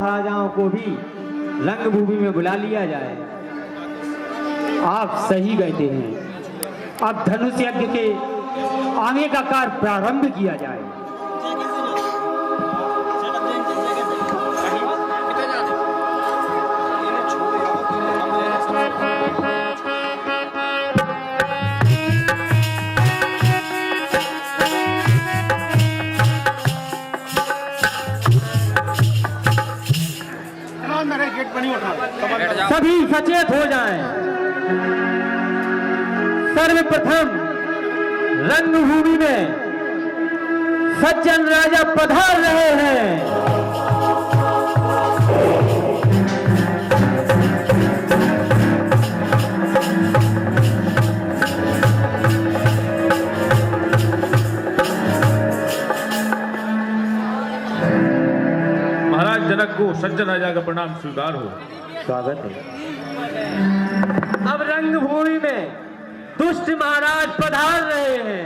महाराजाओं को भी रंगभूमि में बुला लिया जाए। आप सही कहते हैं। अब धनुष यज्ञ के आगे का कार्य प्रारंभ किया जाए। सभी सचेत हो जाएं। सर्वप्रथम रंगभूमि में सज्जन राजा पधार रहे हैं। महाराज जनक को सज्जन राजा का प्रणाम स्वीकार हो। स्वागत है। अब रंगभूमि में दुष्ट महाराज पधार रहे हैं।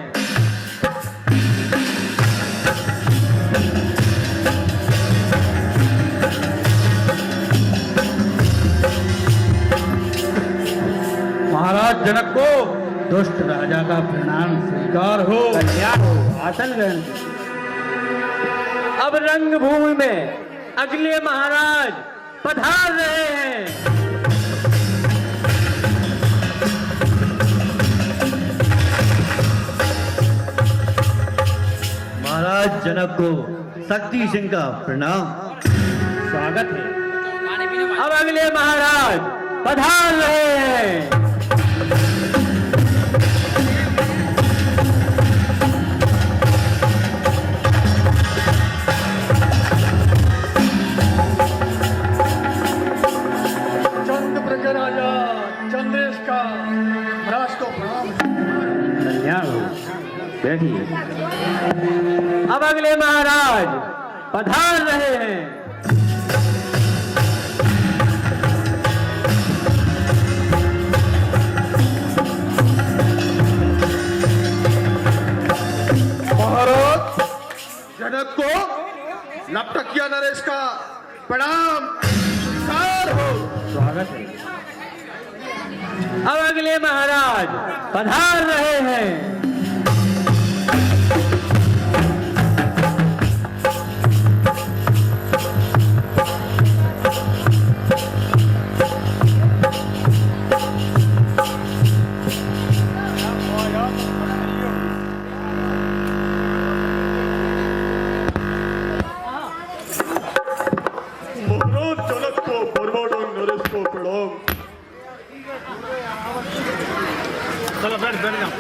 महाराज जनक को दुष्ट राजा का प्रणाम स्वीकार हो। आसन ग्रहण। अब रंगभूमि में अगले महाराज पधार रहे हैं। महाराज जनक को शक्ति सिंह का प्रणाम। स्वागत है। अब अगले महाराज पधार रहे हैं। राजा चंद्रेश का महाराज को प्रणाम। कल्याण हो। बैठिए। अब अगले महाराज पधार रहे हैं। महाराज जनक को लपटकिया नरेश का प्रणाम स्वीकार हो। स्वागत है। अब अगले महाराज पधार रहे हैं। महाराज जनक को परमाणु नरेश को प्रणाम। चलो बैठ जाओ।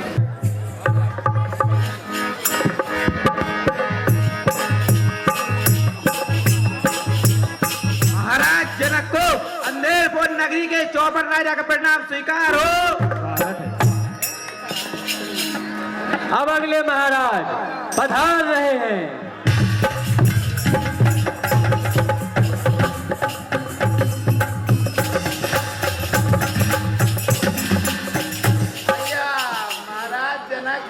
महाराज जनक को अंधेरपुर नगरी के चौपर राजा का प्रणाम स्वीकार हो। स्वागत है। अब अगले महाराज पधार रहे हैं। महाराज जनक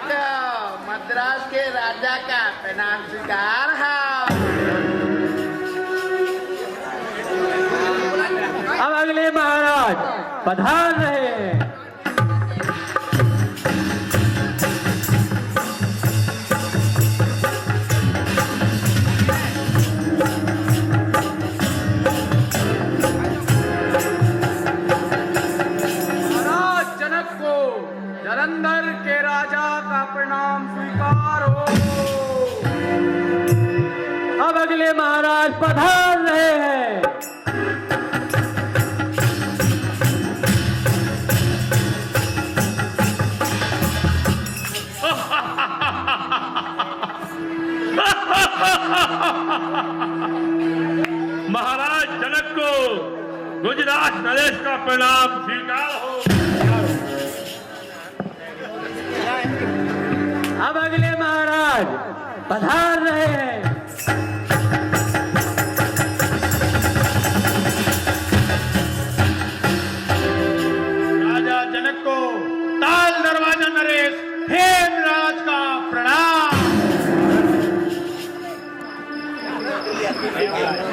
मद्रास के राजा का प्रणाम स्वीकार है। अब अगले महाराज पधार रहे हैं। महाराज जनक को जलंधर के राजा का प्रणाम स्वीकार हो। अब अगले महाराज पधार रहे हैं। महाराज जनक को गुजरात नरेश का प्रणाम स्वीकार हो। अब अगले महाराज पधार रहे हैं। राजा जनक को ताल दरवाजा नरेश हेमराज का प्रणाम।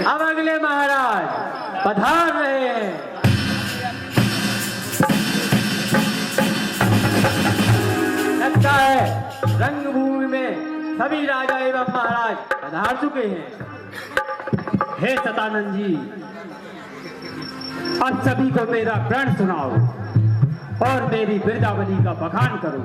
अब अगले महाराज पधार रहे हैं। लगता है रंगभूमि में सभी राजा एवं महाराज पधार चुके हैं। हे सतानंद जी, अब सभी को मेरा प्रण सुनाओ और मेरी बिरदावली का बखान करो।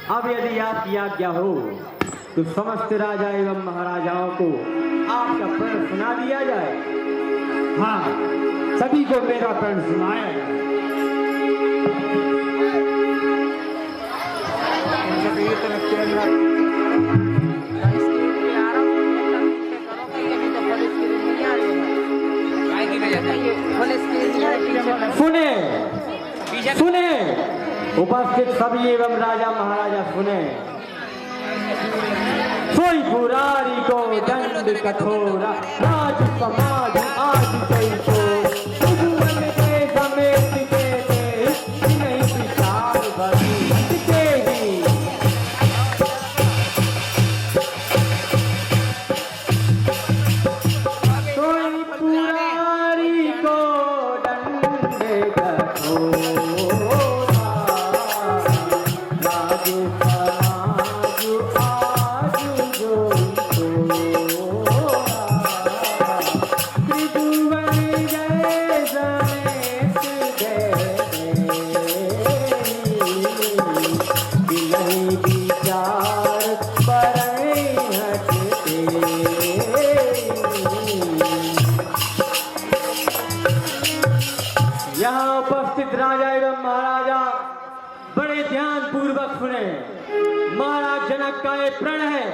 अब यदि आपकी आज्ञा हो तो समस्त राजा एवं महाराजाओं को आपका प्रण सुना दिया जाए। हाँ, सभी को मेरा प्रण सुनाया जाए। सुने सुने उपस्थित सभी एवं राजा महाराजा सुने। सोई पुरारी को दंड कठोरा राज समाज आज कई को जीवन के समेत के नहीं विचार भरी के ही नहीं विचार परई हटते। यहाँ उपस्थित राजा एवं महाराजा बड़े ध्यान पूर्वक सुने। महाराज जनक का ये प्रण है,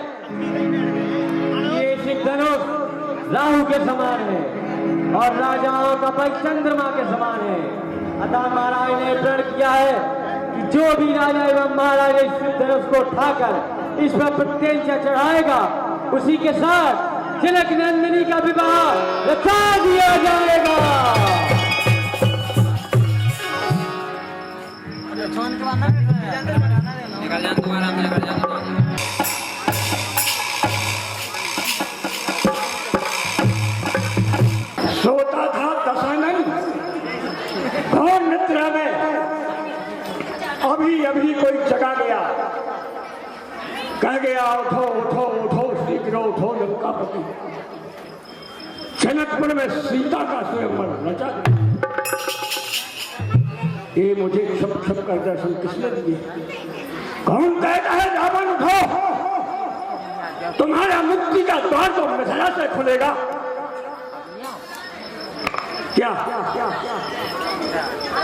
ये शिव धनुष राहु के समान है और राजाओं का पल चंद्रमा के समान है। अतः महाराज ने प्रण किया है कि जो भी राजा एवं महाराज इस शिव धनुष को उठाकर इस पर प्रत्यंचा चढ़ाएगा, उसी के साथ जनक नंदिनी का विवाह रचा दिया जाएगा। सोता था दशानन घोर निद्रा में, अभी अभी कोई जगा गया, कह गया उठो उठो उठो शीघ्र उठो लंकापति। जनकपुर में सीता का स्वयंवर रचा। ये मुझे छप छप कर दर्शन किसने दिए? कौन कहता है रावण उठो, तुम्हारा मुक्ति का द्वार तो मिथिला से खुलेगा। क्या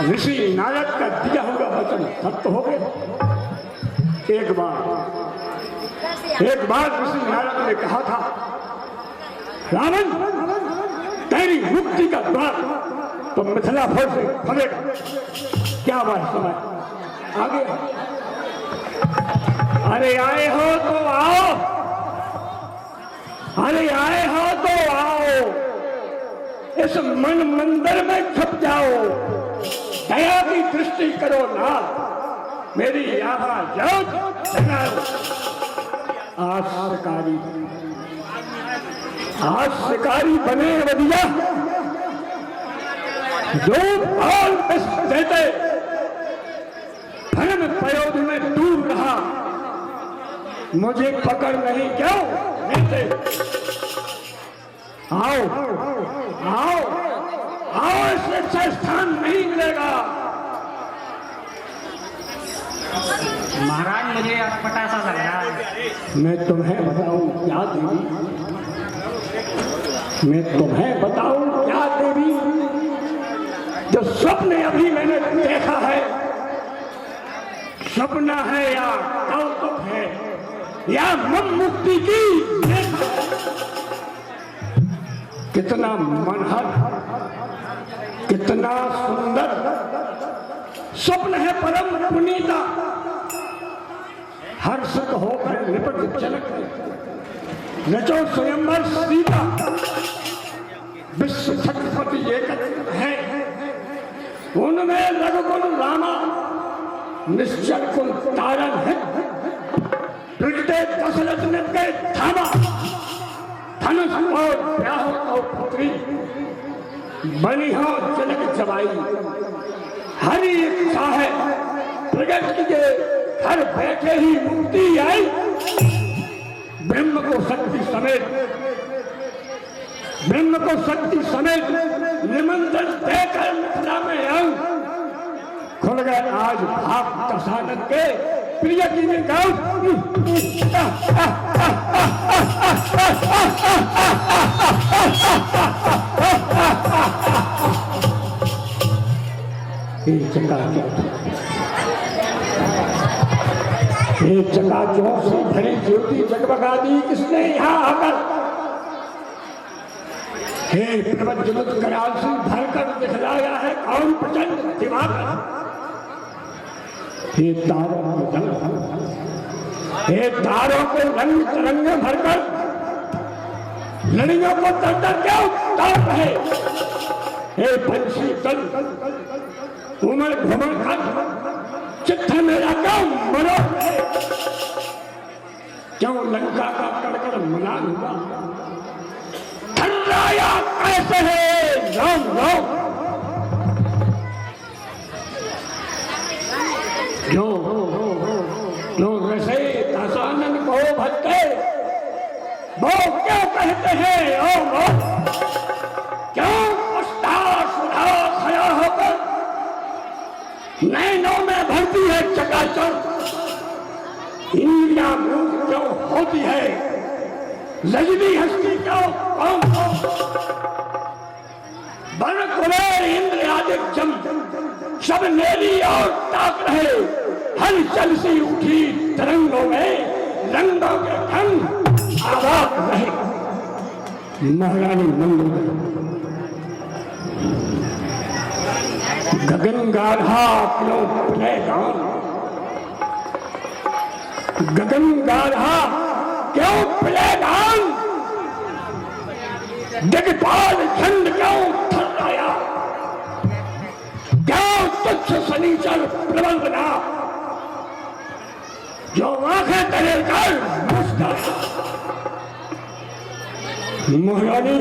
ऋषि नारद का दिया हुआ वचन सत्य हो गया? एक बार ऋषि नारद ने कहा था, रावण तेरी मुक्ति का द्वार तो मिथिला भर से खुलेगा। क्या बात समय आगे? अरे आए हो तो आओ, अरे आए हो तो आओ, इस मन मंदिर में छप जाओ, दया की दृष्टि करो ना, मेरी यहाँ जाओ। आज शिकारी बने बदिया, जो बाल बस देते धर्म प्रयोग में दूर रहा, मुझे पकड़ नहीं क्यों लेते? आओ आओ आओ, इससे अच्छा स्थान नहीं मिलेगा। महाराज मुझे अटपटा सा लग रहा है। मैं तुम्हें बताऊं क्या देवी, मैं तुम्हें बताऊं क्या देवी, जो स्वप्न अभी मैंने देखा है, सपना है या कौतुक है या मुक्ति की, कितना मनहर, कितना सुंदर स्वप्न है परम पुनीता। हर्षित होकर निपट जनक रचो स्वयंवर सीता, विश्व छत्रपति एक है, उनमें रघुकुल रामा, निश्चल कुल तारण है। प्रगटे दशरथ ने गए थामा, धनुष और ब्याह और पुत्री बनी हो जनक जवाई। हरी इच्छा है प्रगट कीजिए, घर बैठे ही मुक्ति आई। ब्रह्म को शक्ति समेत निमंत्रण देकर मिथिला में आऊं। खुल गए आज भाग दशानन के, प्रिय की ने गाऊं। चकाचौंध से भरी ज्योति जगमगा दी किसने यहाँ आकर? हे प्रवज्जमुत कराल से भरकर दिखलाया है कौन प्रचंड दिवाकर? हे तारों को रंग तरंगे भरकर लड़ियों को दर क्यों तार रहे? हे पंछी दल उमड़ घुमड़ कर चिट्ठा मेरा क्यों मरो रहे? क्यों लंका का कड़कड़ मनान हुआ? ठंडाया कैसे है राम राम? क्यों रसे दशानन को भटके वो क्यों कहते हैं ओ लो? क्यों सुधा खया होकर नैनों में भरती है चकाचौंध? इंद्रिया मूक क्यों होती है, लजनी हस्ती क्यों कौन बन कुबेर इंद्र आदि जम सब मेरी और ताक रहे, हलचल सी उठी तरंगों में रंगों के खंड आवाज रहे। महारानी मंगल गगन गाढ़ा क्यों प्लेगान, गगन गाढ़ा क्यों प्लेगान, दिग्पाल छंद क्यों थर्राया, क्यों तुच्छ सनीचर प्रबल बना, जो आंखें तेरे कर मुस्कुराया। महारानी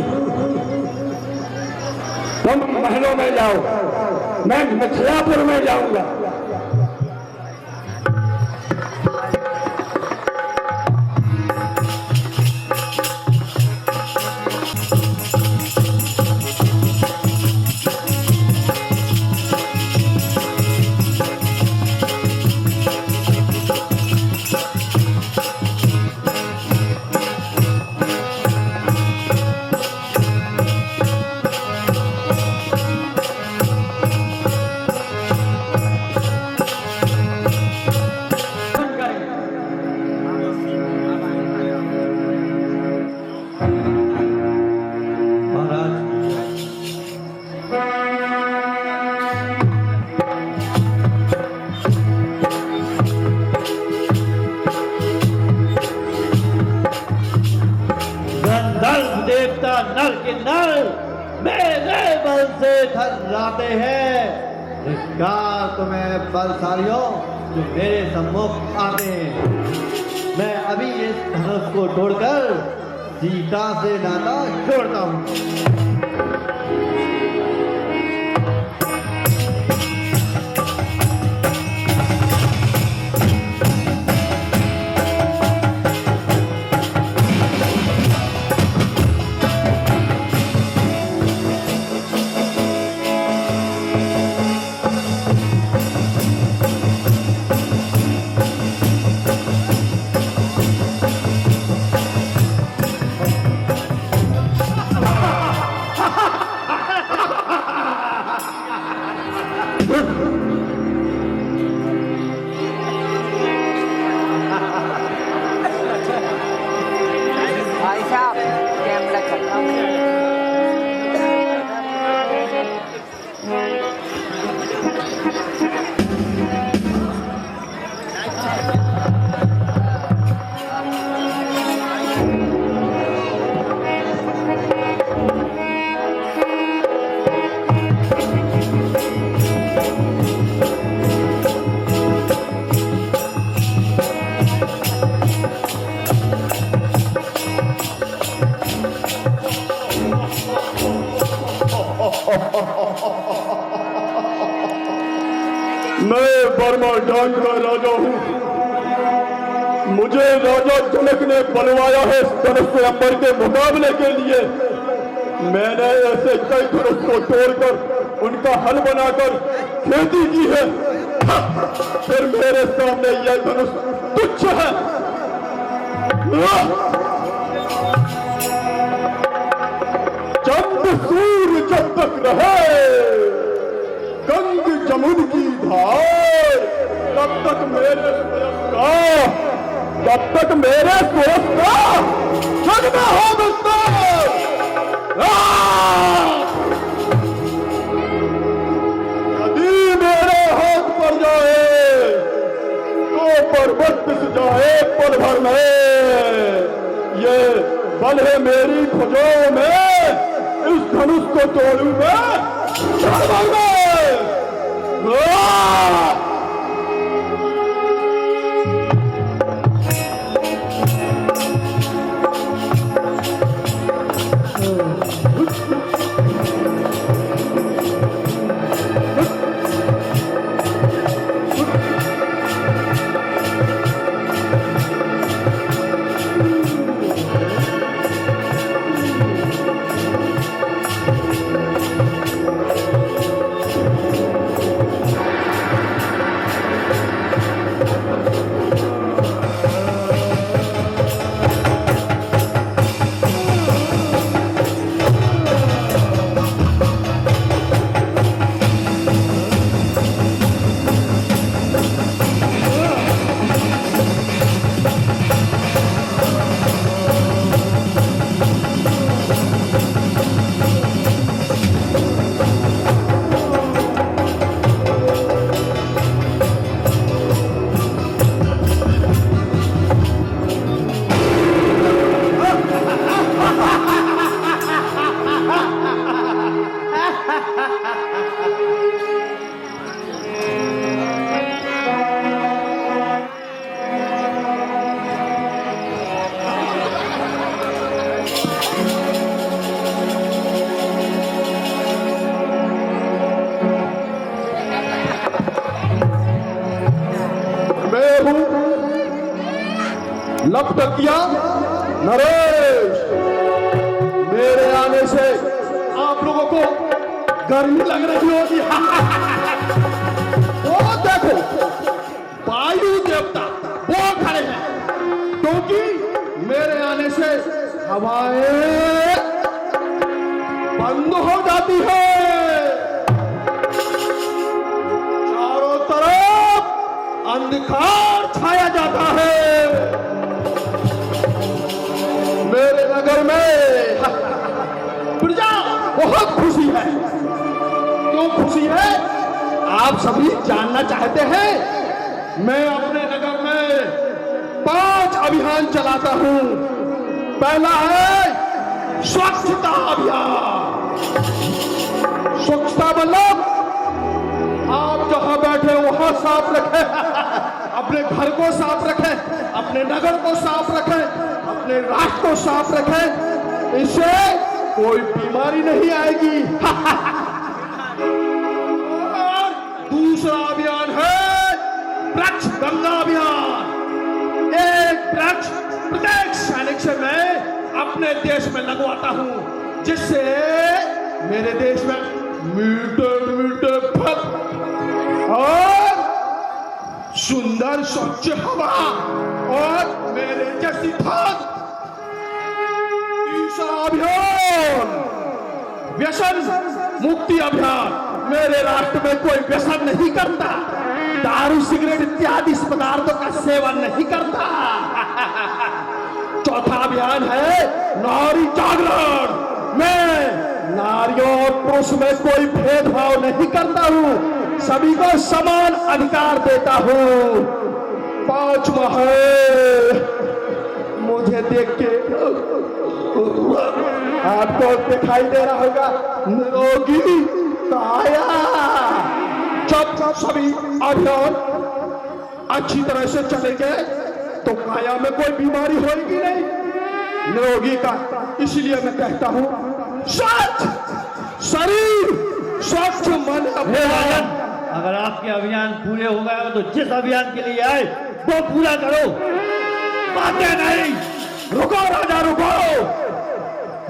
तुम महलों में जाओ, मैं मिथिलापुर में जाऊंगा। देवता नर के नर मेरे बल से थर्राते हैं। धिक्कार तुम्हें बलशालियों जो मेरे सम्मुख आते हैं। मैं अभी इस धनुष को तोड़कर सीता से नाता जोड़ता हूँ। भाई साहब कैमरा खत्म मैं बर्मा डांग का राजा हूँ। मुझे राजा जनक ने बनवाया है धनुष अंबर के मुकाबले के लिए। मैंने ऐसे कई धनुष को तोड़कर उनका हल बनाकर खेती की है। फिर मेरे सामने यह धनुष तुच्छ है। चंद सूर्य जब तक रहे गंग जमुन की धार, तब तक मेरे स्वयं का जग में हो विस्तार। यदि मेरे हाथ पर जाए तो पर्वत पिस जाए पल भर में। ये बल है मेरी भुजाओं में, इस धनुष को तोड़ूं मैं क्षण भर में। हूँ लपटकिया नरेश। मेरे आने से आप लोगों को गर्मी लग रही होगी। वो देखो वायु देवता वो खड़े हैं, क्योंकि मेरे आने से हवाएं बंद हो जाती है। चारों तरफ अंधकार छाया जाता है। मेरे नगर में प्रजा बहुत खुशी है। क्यों खुशी है आप सभी जानना चाहते हैं। मैं अपने नगर में 5 अभियान चलाता हूं। पहला है स्वच्छता अभियान। स्वच्छता मतलब आप जहां बैठे वहां साफ रखें, अपने घर को साफ रखें, अपने नगर को साफ रखें, अपने राष्ट्र को साफ रखें। इससे कोई बीमारी नहीं आएगी। और दूसरा अभियान है वृक्ष गंगा अभियान। एक वृक्ष प्रत्येक सैनिक से मैं अपने देश में लगवाता हूं, जिससे मेरे देश में मीठे मीठे फल और सुंदर स्वच्छ हवा और मेरे जैसी खाद। तीसरा अभियान व्यसन मुक्ति अभियान। मेरे राष्ट्र में कोई व्यसन नहीं करता, दारू सिगरेट इत्यादि पदार्थों का सेवन नहीं करता। चौथा अभियान है नारी जागरण। मैं नारियों और पुरुष में कोई भेदभाव नहीं करता हूँ, सभी को समान अधिकार देता हूँ। 5वां है मुझे देख के आपको दिखाई दे रहा होगा निरोगी काया। जब सभी अभियान अच्छी तरह से चलेंगे तो काया में कोई बीमारी होगी नहीं, निरोगी का। इसलिए मैं कहता हूं स्वच्छ शरीर स्वच्छ मन अभियान। अगर आपके अभियान पूरे हो गए तो जिस अभियान के लिए आए वो पूरा करो। बातें नहीं। रुको राजा रुको,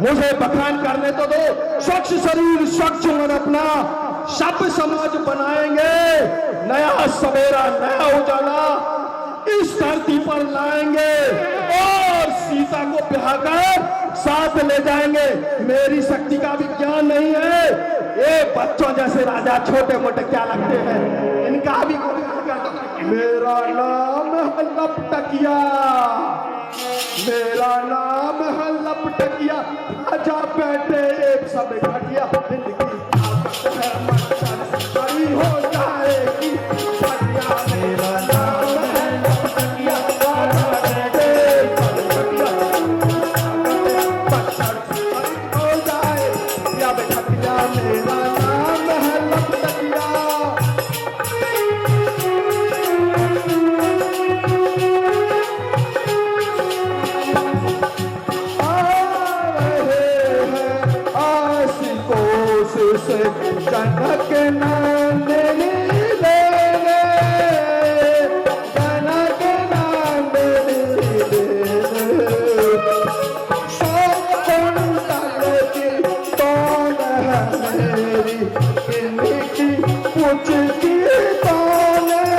मुझे बखान करने तो दो। स्वच्छ शरीर स्वच्छ मन अपना सभ्य समाज बनाएंगे। नया सवेरा नया उजाला इस धरती पर लाएंगे और सीता को ब्याहकर साथ ले जाएंगे। मेरी शक्ति का भी ज्ञान नहीं है। ये बच्चों जैसे राजा छोटे मोटे क्या लगते हैं, इनका भी कर दो। मेरा नाम है लपटकिया, मेरा नाम है लपटकिया। राजा बैठे एक सब घटिया, जिंदगी हो जाएगी बढ़िया। मेरा नाम है लपटकिया, राजा बैठे हो जाए या बेटा। मेरा नाम है लपटकिया। से जनक नंदनी देवे, जनक नंदनी देवे। सो कुंडल की तौल है मेरी, इनकी कुछ की तौल है,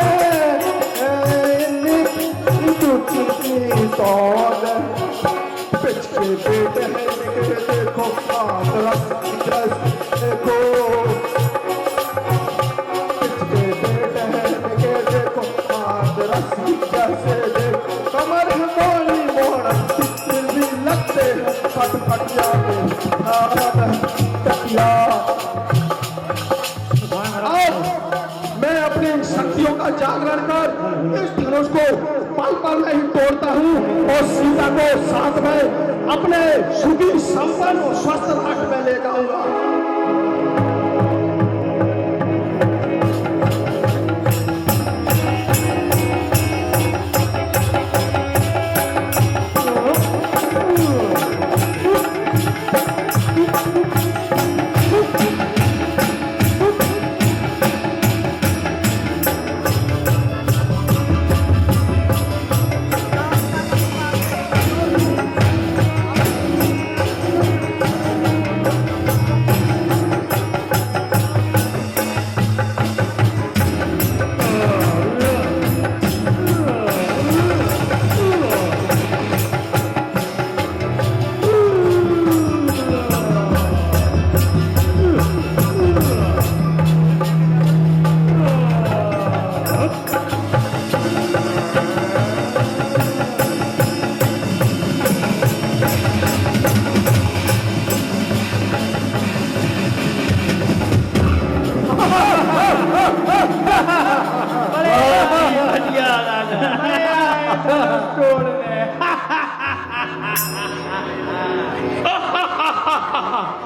इनकी कुछ की तौल। पिछके बेटे हैं देखो आगरा देखो, पिछके बेटे हैं देखो आगरा जैसे देखो। कमर मोड़ी मोड़ भी लगते हैं फट फट जाते तकिया। मैं अपनी शक्तियों का जागरण कर इस धनुष को पल पल में ही तोड़ता हूँ और सीता को साथ में अपने सुखी संपन्न और स्वस्थ राष्ट्र में ले जाऊंगा। तोड़ने।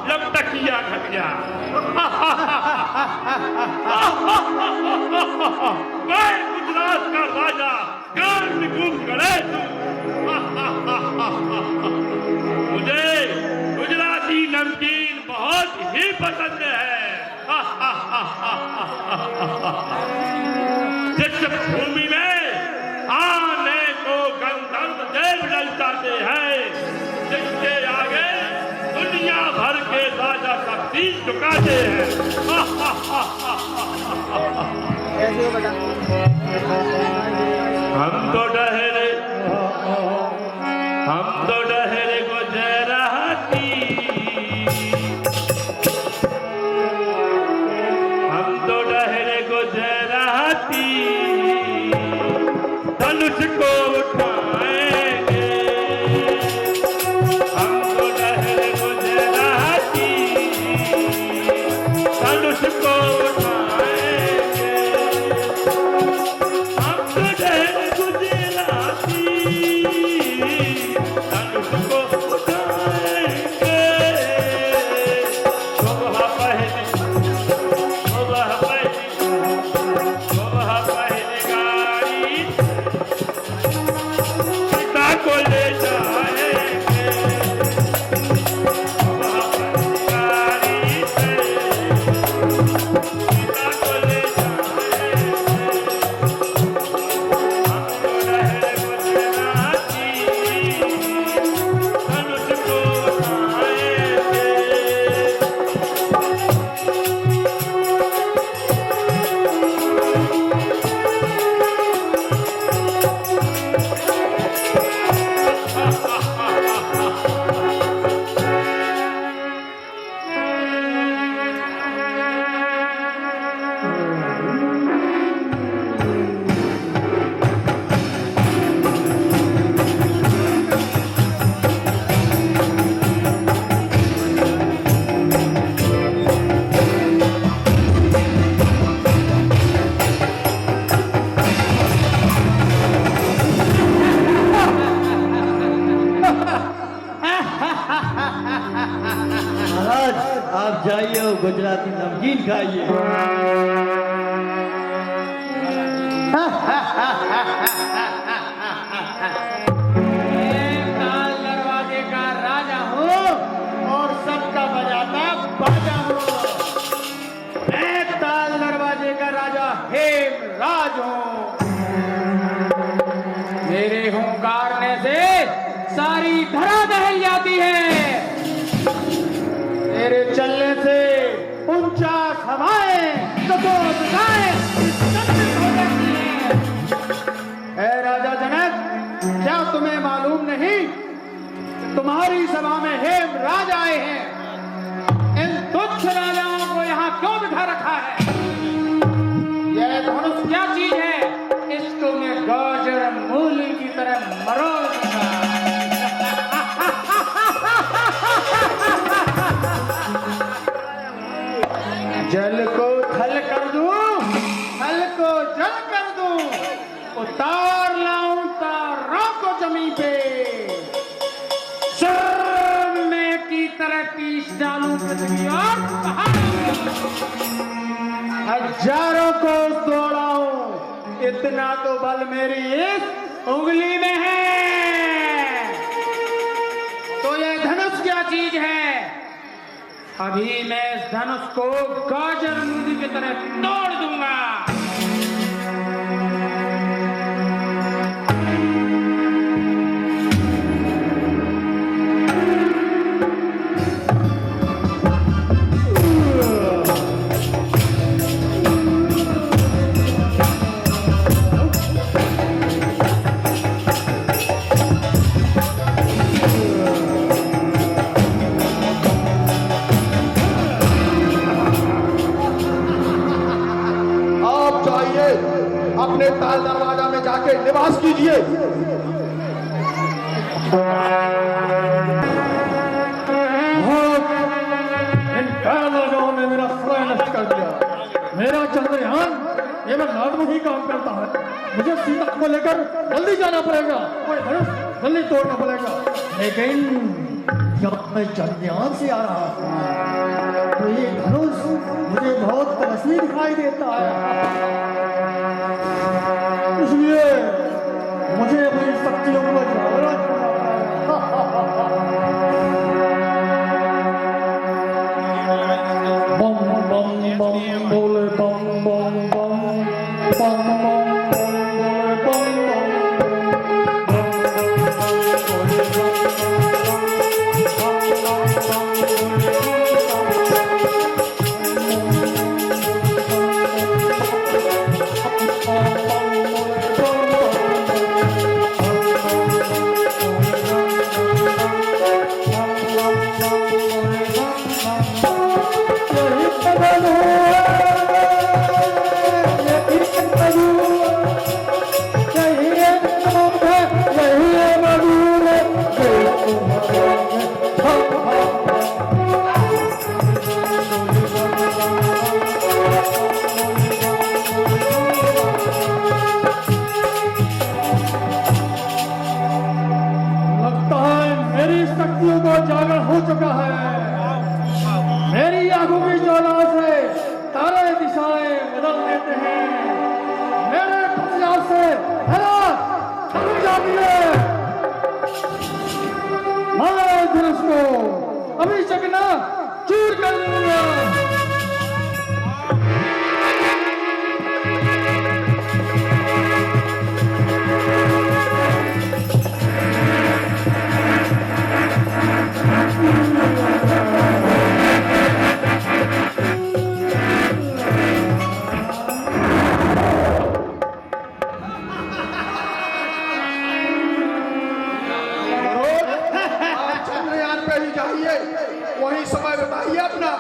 लपटकिया घटिया। मैं गुजरात का राजा गणेश मुझे गुजराती नमकीन बहुत ही पसंद है। जिस भूमि में आने को गंधर्व देव ललचाते हैं, जिसके आगे दुनिया भर के राजा सब शीश झुकाते हैं। कैसे हो बेटा? हम तो डहरे गुजराती, हम तो डहरे गुजराती, धनुष को उठाएंगे। हम तो डहरे गुजराती, धनुष को उठाएंगे। हम तो डहरे गुजराती, धनुष को उठाएंगे। शोभा पहने गाड़ी सीता को ले जाएंगे। शोभा पहने गाड़ी से सीता को ले जाएंगे। हम तो डहरे गुजराती, धनुष को उठाएंगे। महाराज आप जाइए और गुजराती नमकीन खाइए। ताल दरवाजे का राजा हूँ और सबका बजाता बाजा हूँ। मैं ताल दरवाजे का राजा हेमराज हूँ। मेरे हुंकारने से सारी धरा दहल जाती है। मेरे चलने से 49 हवाएं कपोतकाएं विसर्जित हो जाती हैं। ऐ राजा जनक, क्या तुम्हें मालूम नहीं तुम्हारी सभा में हेमराज आए हैं? इन तुच्छ राजाओं को यहाँ क्यों बिठा रखा है? यह धनुष क्या चीज है? इसको मैं गाजर मूली की तरह मरोड़ दूंगा। जल को थल कर दूं, थल को जल कर दूं, उतार लाऊं तारों को जमीन पे, में की तरह पीस डालूं पृथ्वी और पहाड़ों को, हजारों को दौड़ाऊं। इतना तो बल मेरी इस उंगली में है। तो ये धनुष क्या चीज है? अभी मैं इस धनुष को गाजर मूली की तरह तोड़ दूंगा। अपने ताल दरवाजा में जाके निवास कीजिए। इन कालों ने मेरा समय नष्ट कर दिया। मेरा चंद्रयान ये मैं रात में ही काम करता है। मुझे सीता को लेकर जल्दी जाना पड़ेगा, कोई धनुष जल्दी तोड़ना पड़ेगा। लेकिन जब मैं चंद्रयान से आ रहा था तो ये धनुष मुझे बहुत तेजस्वी दिखाई देता है, इसलिए मुझे अपनी शक्तियों को जागृत बम बम बम बोले बम बम बम बम बम बोले जागरण हो चुका है। मेरी आंखों की ज्वाला से तारे दिशाएं बदल देते हैं। मेरे प्रयास से हैरान बदल जाती है। मैं धनुष को अभी चकना चूर कर दूंगा। वही समय बताइए अपना।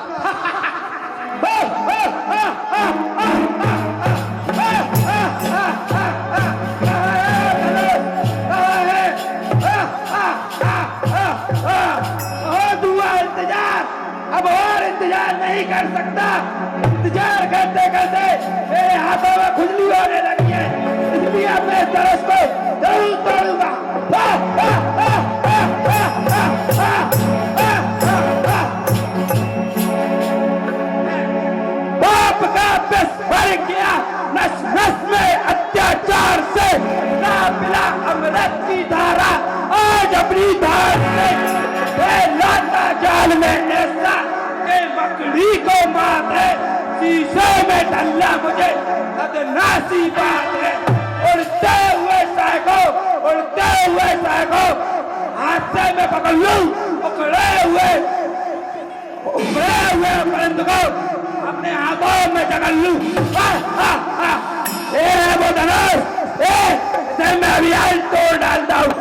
इंतजार अब और इंतजार नहीं कर सकता। इंतजार करते करते मेरे हाथों में खुजली होने लगी है, इसलिए अब मैं तरस को जरूर तोड़ूंगा। भर गया नस नस में अत्याचार से, ना मिला अमृत की धारा आज अपनी धार से। लाता जाल में ऐसा के मकड़ी को मात है, शीशे में डल्ला मुझे बदनासी बात है। उड़ते हुए सैकों हाथ से मैं पकड़ लूं, उखड़े हुए परिंद को अपने हाथों में जगड़ लूं। ये है वो धनुष, इसे मैं अभी आज तोड़ डालता हूं।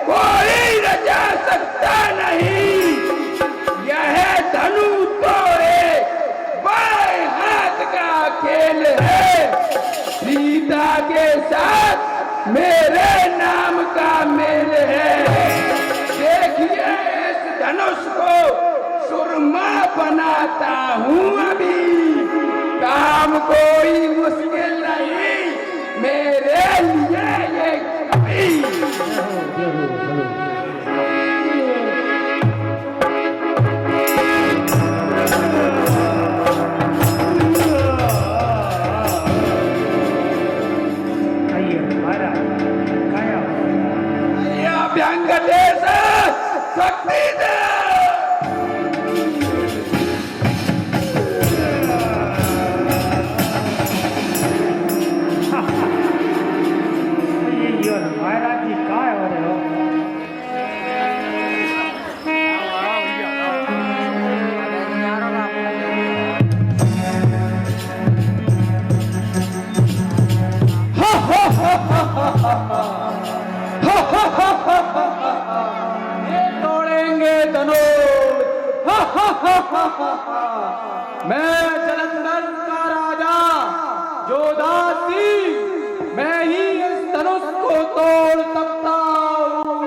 कोई रचा सकता नहीं। यह धनु तो एक बाएं हाथ का खेल है, सीता के साथ मेरे नाम का मेल है। देखिए इस धनुष को सुरमा बनाता हूँ अभी, काम कोई मुश्किल नहीं मेरे लिए ये कभी। व्यंग देश शक्ति दे। महाराज जी काय हो रहे हो? ये तोड़ेंगे धनुष। मैं जलंधर का राजा जोधा सिंह, मैं ही इस धनुष को तोड़ सकता हूँ।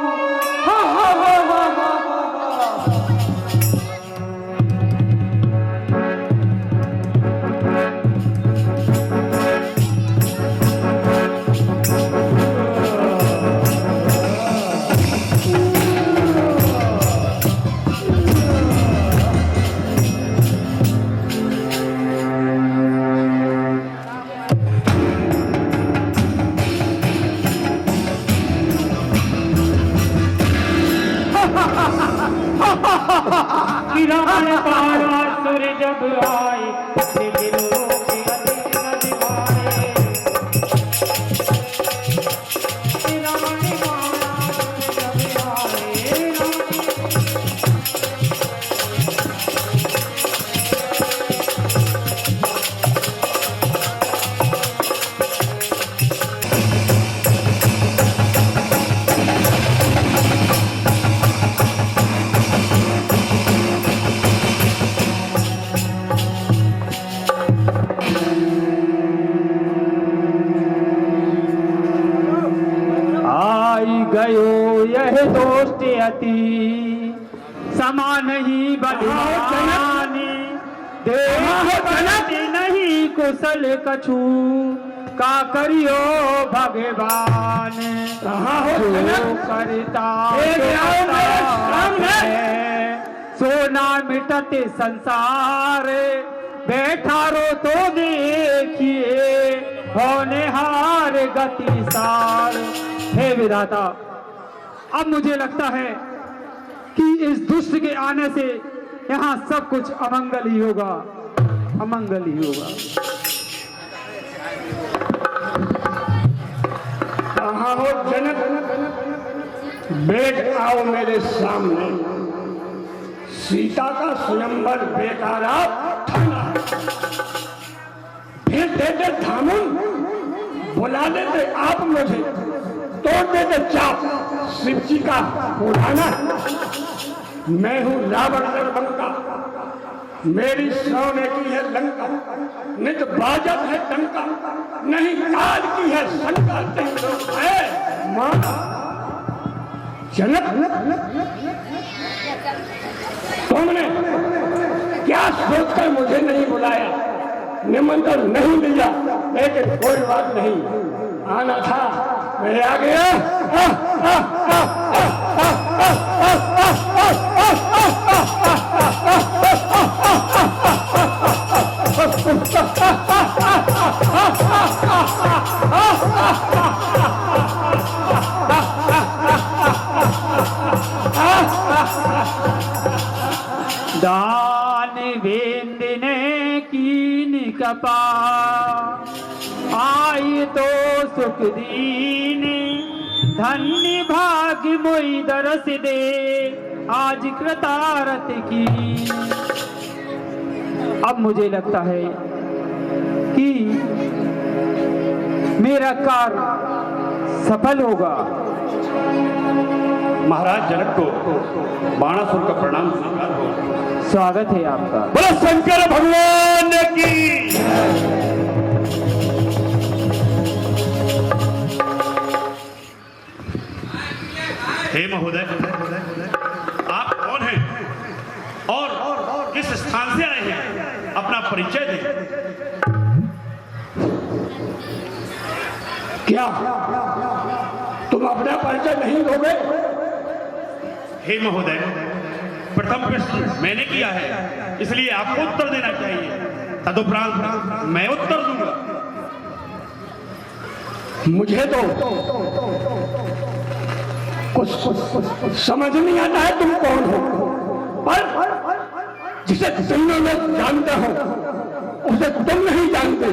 किरण पारा सूर्य जब आए, दिलों के अधिक नदी मारे। किरण पारा सूर्य जब आए, गयो यह दोस्त अति समान ही बदमानी, देखती नहीं कुशल कछु का करियो भगवान। जो करता है सोना मिटते संसार, बैठा रो तो देखिए होनहार गति सार। हे विधाता, अब मुझे लगता है कि इस दुष्ट के आने से यहाँ सब कुछ अमंगल ही होगा, अमंगल ही होगा। कहाँ हो जनक? बैठ आओ मेरे सामने। सीता का स्वयंवर बेकारा थाना, फिर देते थामुन, बुला देते आप मुझे, तोड़ देते चाप शिव जी का पुराना। मैं हूँ रावण दरबंका, मेरी सोने की है लंका, नित बाजत है टंका, नहीं काल की है शंका। है माना जनक, तुमने क्या सोचकर मुझे नहीं बुलाया, निमंत्रण नहीं दिया, लेकिन कोई बात नहीं, आना था, मैं आ गया। दान वेंद ने कीन कपा, आई तो सुख दीन, धन्य भाग्य मोई दरस दे, आज कृतारत की। अब मुझे लगता है कि मेरा कार्य सफल होगा। महाराज जनक को बाणासुर का प्रणाम स्वीकार हो। स्वागत है आपका। बोलो शंकर भगवान की। हे महोदय, आप कौन हैं और किस स्थान से आए हैं? अपना परिचय दें। क्या तुम अपना परिचय नहीं दोगे? हे महोदय, प्रथम प्रश्न मैंने किया है, इसलिए आपको उत्तर देना चाहिए, तदुपरांत मैं उत्तर दूंगा। मुझे तो कुछ समझ नहीं आता है तुम कौन हो, पर जिसे तीनों लोग जानते हो उसे तुम नहीं जानते,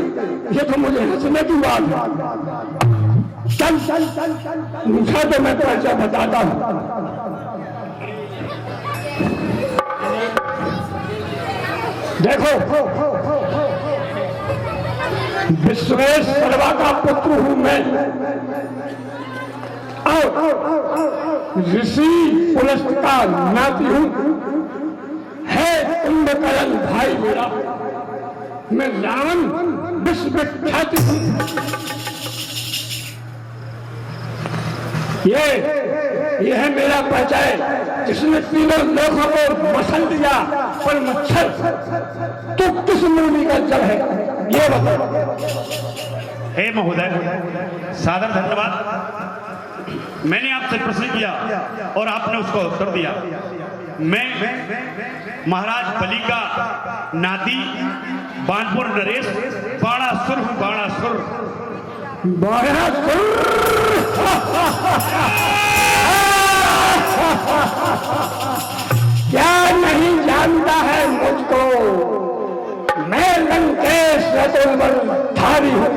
ये तो मुझे हंसने की बात है। चल चल चल चल मुझे तो मैं कैसे बताता हूं। देखो विश्वेश्वरवा का पुत्र हूं मैं, ऋषि पुलस्त का नाती हूं, है कुंभकर्ण भाई मेरा, मैं रावण विश्व विख्यात हूं। ये है मेरा परिचय जिसने तीनों लोगों को मसल दिया, पर मच्छर तो किस मूली का जल है ये बताओ। हे महोदय, सादर धन्यवाद। मैंने आपसे प्रश्न किया और आपने उसको उत्तर दिया। मैं महाराज बलि का नाती बानपुर नरेश बाणासुर हूं, बाणासुर। क्या नहीं जानता है मुझको, मैं लंकेश धारी हूँ,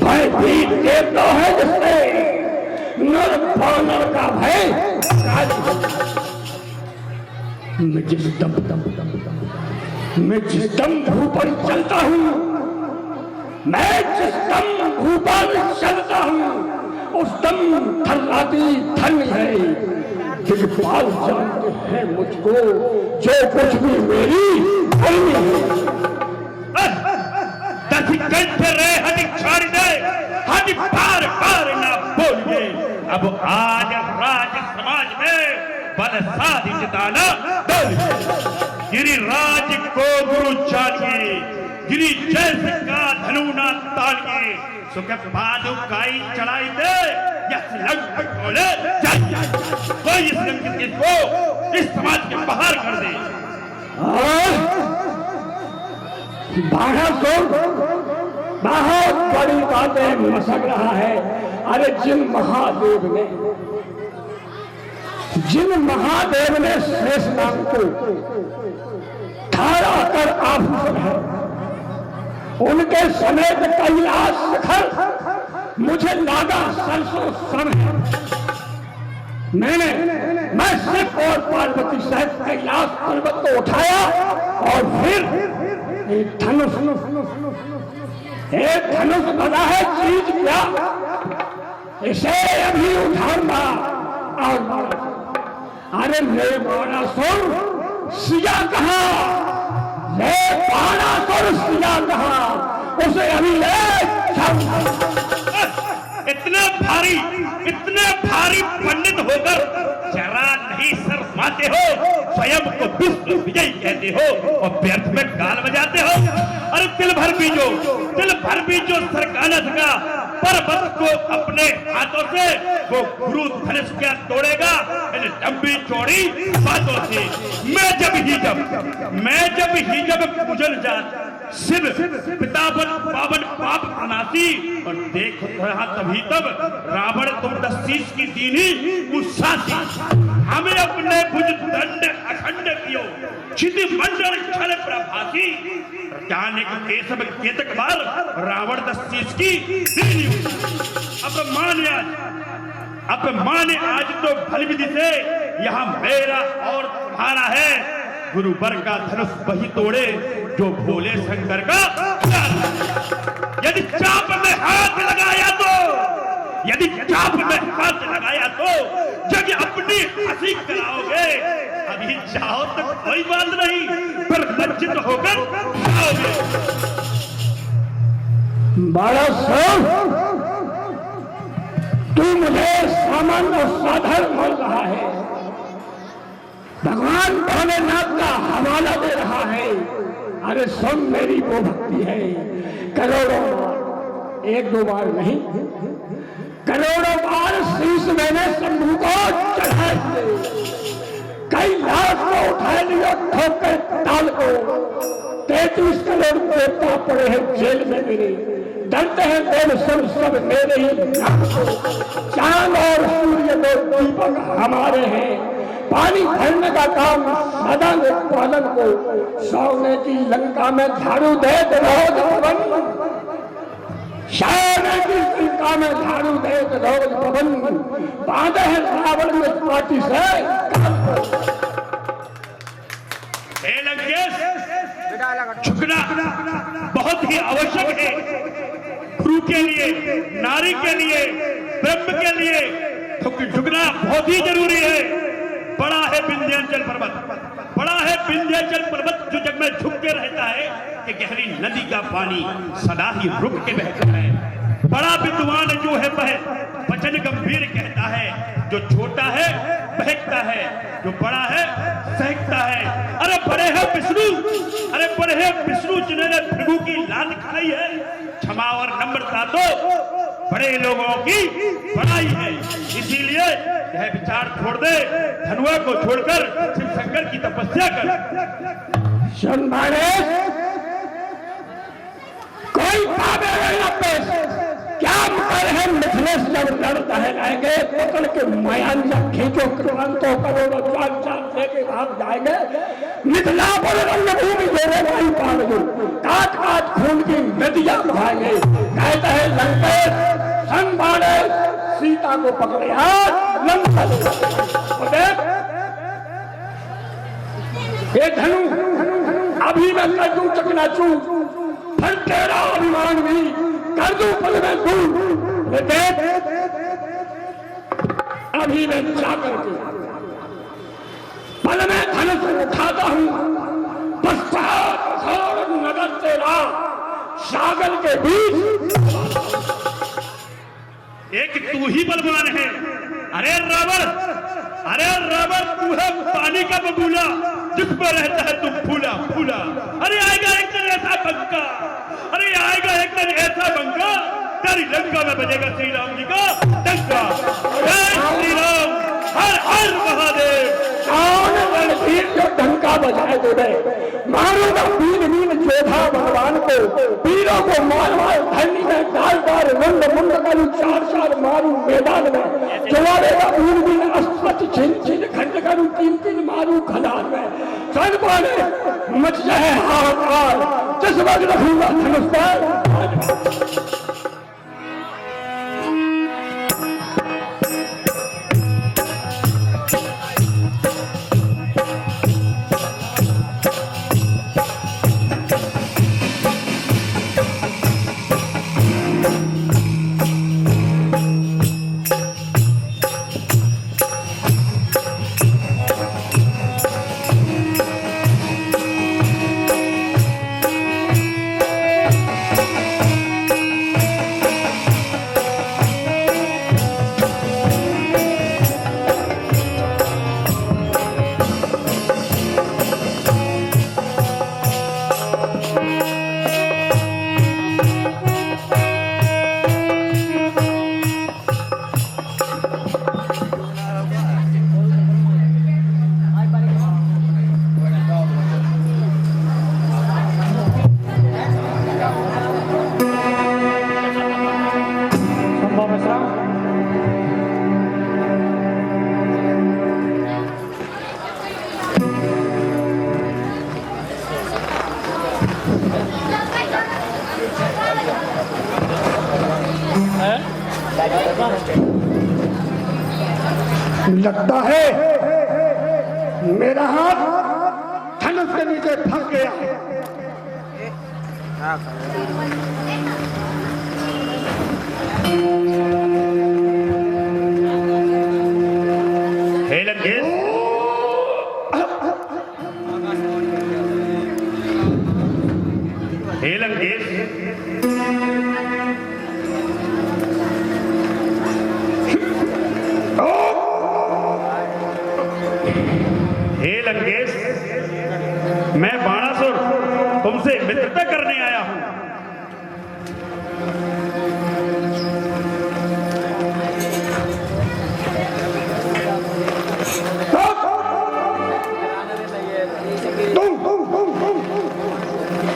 भयभीत देवता है जिससे नर वानर का भय। मैं जिस दम पर चलता हूँ, मैं जिस दम ऊपर चलता हूँ उस दम थर्राती धन है। दिग्पाल जानते हैं मुझको, जो कुछ भी मेरी करनी है बार बार ना बोलिए। अब आज राज समाज में बल साधि जिताना गिरिराज को गुरु जानिए, गिरी जैसे का धनु ना तालिए, सुख बाजू काई चढ़ाई दे बोले कोई इस लंकित को इस समाज के बाहर कर दे। बहुत बड़ी बातें मसक रहा है। अरे जिन महादेव ने शेष नाम को धारा कर आभूषण है, उनके समेत कैलाश शिखर मुझे लागा सरसों सन है। मैं शिव और पार्वती सहित कैलाश पर्वत को उठाया और फिर एक धनुष बना है चीज क्या, इसे अभी उठाऊंगा। और अरे ले बाणासुर सिया कहा, ले बाणासुर सिया कहा, उसे अभी ले इतने भारी पंडित होकर जरा नहीं शर्माते हो, स्वयं को विश्व विजयी कहते हो और व्यर्थ में गाल बजाते हो। अरे तिल भर बीजो सरकाना सका पर्वत को अपने हाथों से वो गुरु धनुष क्या तोड़ेगा इन लंबी चौड़ी बातों से। मैं जब ही जब पूजन जात शिव पितावन पावन पाप नासी, और देखो तभी तब रावण तुम 10 की दीनी उसासी, हमें अपने भुज दंड अखंड कियो छिति मंडल छल प्रभासी, जाने के सब केतक बार रावण 10 की दीनी। अब माने आज तो भल विधि से यहाँ मेरा और तुम्हारा है, गुरुवर का धनुष वही तोड़े जो भोले शंकर का। यदि चाप में हाथ लगाया तो जब अपनी हंसी कराओगे, अभी जाओ तो कोई बात नहीं, पर लज्जित होकर जाओगे। बड़ा तू मुझे सामान्य साधारण बोल रहा है, भगवान भोलेनाथ का हवाला दे रहा है। अरे सुन, मेरी वो भक्ति है करोड़ों बार, 1-2 बार नहीं, करोड़ों बार शीश मैंने शंभू को चढ़ाए दिए, कई लाख को उठा लिया ठोक कर ताल को। 33 करोड़ देवता पड़े हैं जेल में मेरे, डरते हैं देव सब मेरे ही नाम को। चांद और सूर्य को दीपक हमारे हैं। पानी भरने का काम सदा उत्पादन को सोने की लंका में झाड़ू दे रोज पवन, सोने की लंका में झाड़ू दे रोज पवन, बांधे हैं रावण में पार्टी से। झुकना बहुत ही आवश्यक है, गुरु के लिए, नारी के लिए, ब्रह्म के लिए झुकना बहुत ही जरूरी है। बड़ा है विंध्याचल पर्वत, बड़ा है विंध्याचल पर्वत जो जग में झुक के रहता है कि गहरी नदी का पानी सदा ही रुक के बहता है। बड़ा विद्वान जो है वचन गंभीर कहता है, जो छोटा है बहकता है, जो बड़ा है सहकता है। अरे बड़े हैं विष्णु, अरे बड़े हैं विष्णु जिन्होंने भृगु की लात खाई है। क्षमा और नम्रता तो बड़े लोगों की बड़ाई है। इसीलिए यह विचार छोड़ दे, धनुआ को छोड़कर शिव शंकर की तपस्या कर। कोई पावे न पेश, क्या मुकर है मिथिलेश जब लड़ता है जाएंगे, पकड़ के मयान जब खींचो क्रांतो करोड़ों चाल चाल लेके भाग जाएंगे। मिथिलापुर रंगभूमि जोड़े भाई पाल काट काट खून की नदियां बहाएंगे। कहते हैं लंकेश संभाले सीता को पकड़े हाथ लंका। ये धनु अभी मैं कर दूं चकनाचू, फिर तेरा अभिमान भी कर दूं पल में दूं। अभी मैं जाकर के पल में धनुष उठाता हूं, पश्चात नगर तेरा सागर के बीच। एक तू ही बलवान है। अरे रावण, अरे रावण, तू है पानी का बबूला जिस पर रहता है तुम फूला फूला। अरे आएगा एक दिन ऐसा बंका, अरे आएगा एक दिन ऐसा बंका, तेरी लंका में बजेगा श्री राम जी का डंका। जय श्री राम, हर हर महादेव। कौन रणधीर जो डंका बजाए तुझे, मारूंगा बीन बीन जोधा भगवान को, वीरों को मार मार धरनी में डाल डाल मुंड मुंड करूं चार चार मारू मैदान में, जवारेगा बीन बीन अस्पत छिन छिन खंड करूं तीन तीन मारू खदान में। सन पाने मच जाए हाहाकार, जिस वक्त रखूंगा धनुष पर। लगता है मेरा हाथ धनुष के नीचे फंस गया। हे लंकेश, हे लंकेश, हे लंकेश, मैं बाणासुर तुमसे मित्रता करने आया हूं।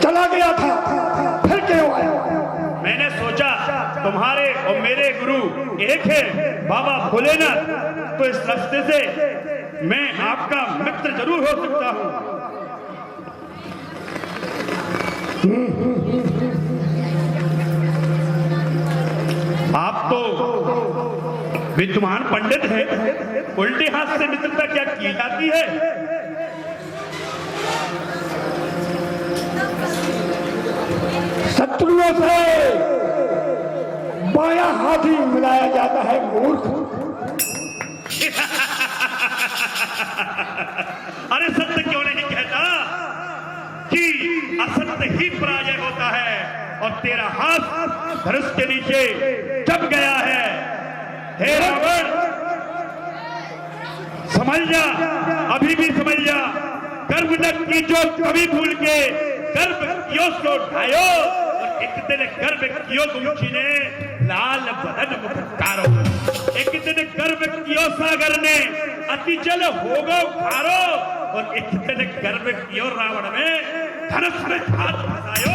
चला गया था, फिर क्यों आया? मैंने सोचा तुम्हारे और मेरे गुरु एक है बाबा भोलेनाथ, तो इस रास्ते से मैं आपका मित्र जरूर हो सकता हूं। आप तो विद्वान पंडित हैं, उल्टे हाथ से मित्रता क्या की जाती है? शत्रुओं से बाया हाथ ही मिलाया जाता है मूर्ख। अरे सत्य क्यों नहीं कहता कि असत्य ही पराजय होता है, और तेरा हाथ धनुष के नीचे जब गया है। हे रावण, समझ जा, अभी भी समझ जा, गर्भ न कीजो कभी भूल के, गर्भ कियो सो ढायो, और एक दिन गर्भ कियो गुमची ने लाल बदन मुखारो, एक दिन गर्भ कियो सागर ने अति जल होगो खारो, और एक दिन गर्भ कियो रावण में धनुष में हाथ फंसायो।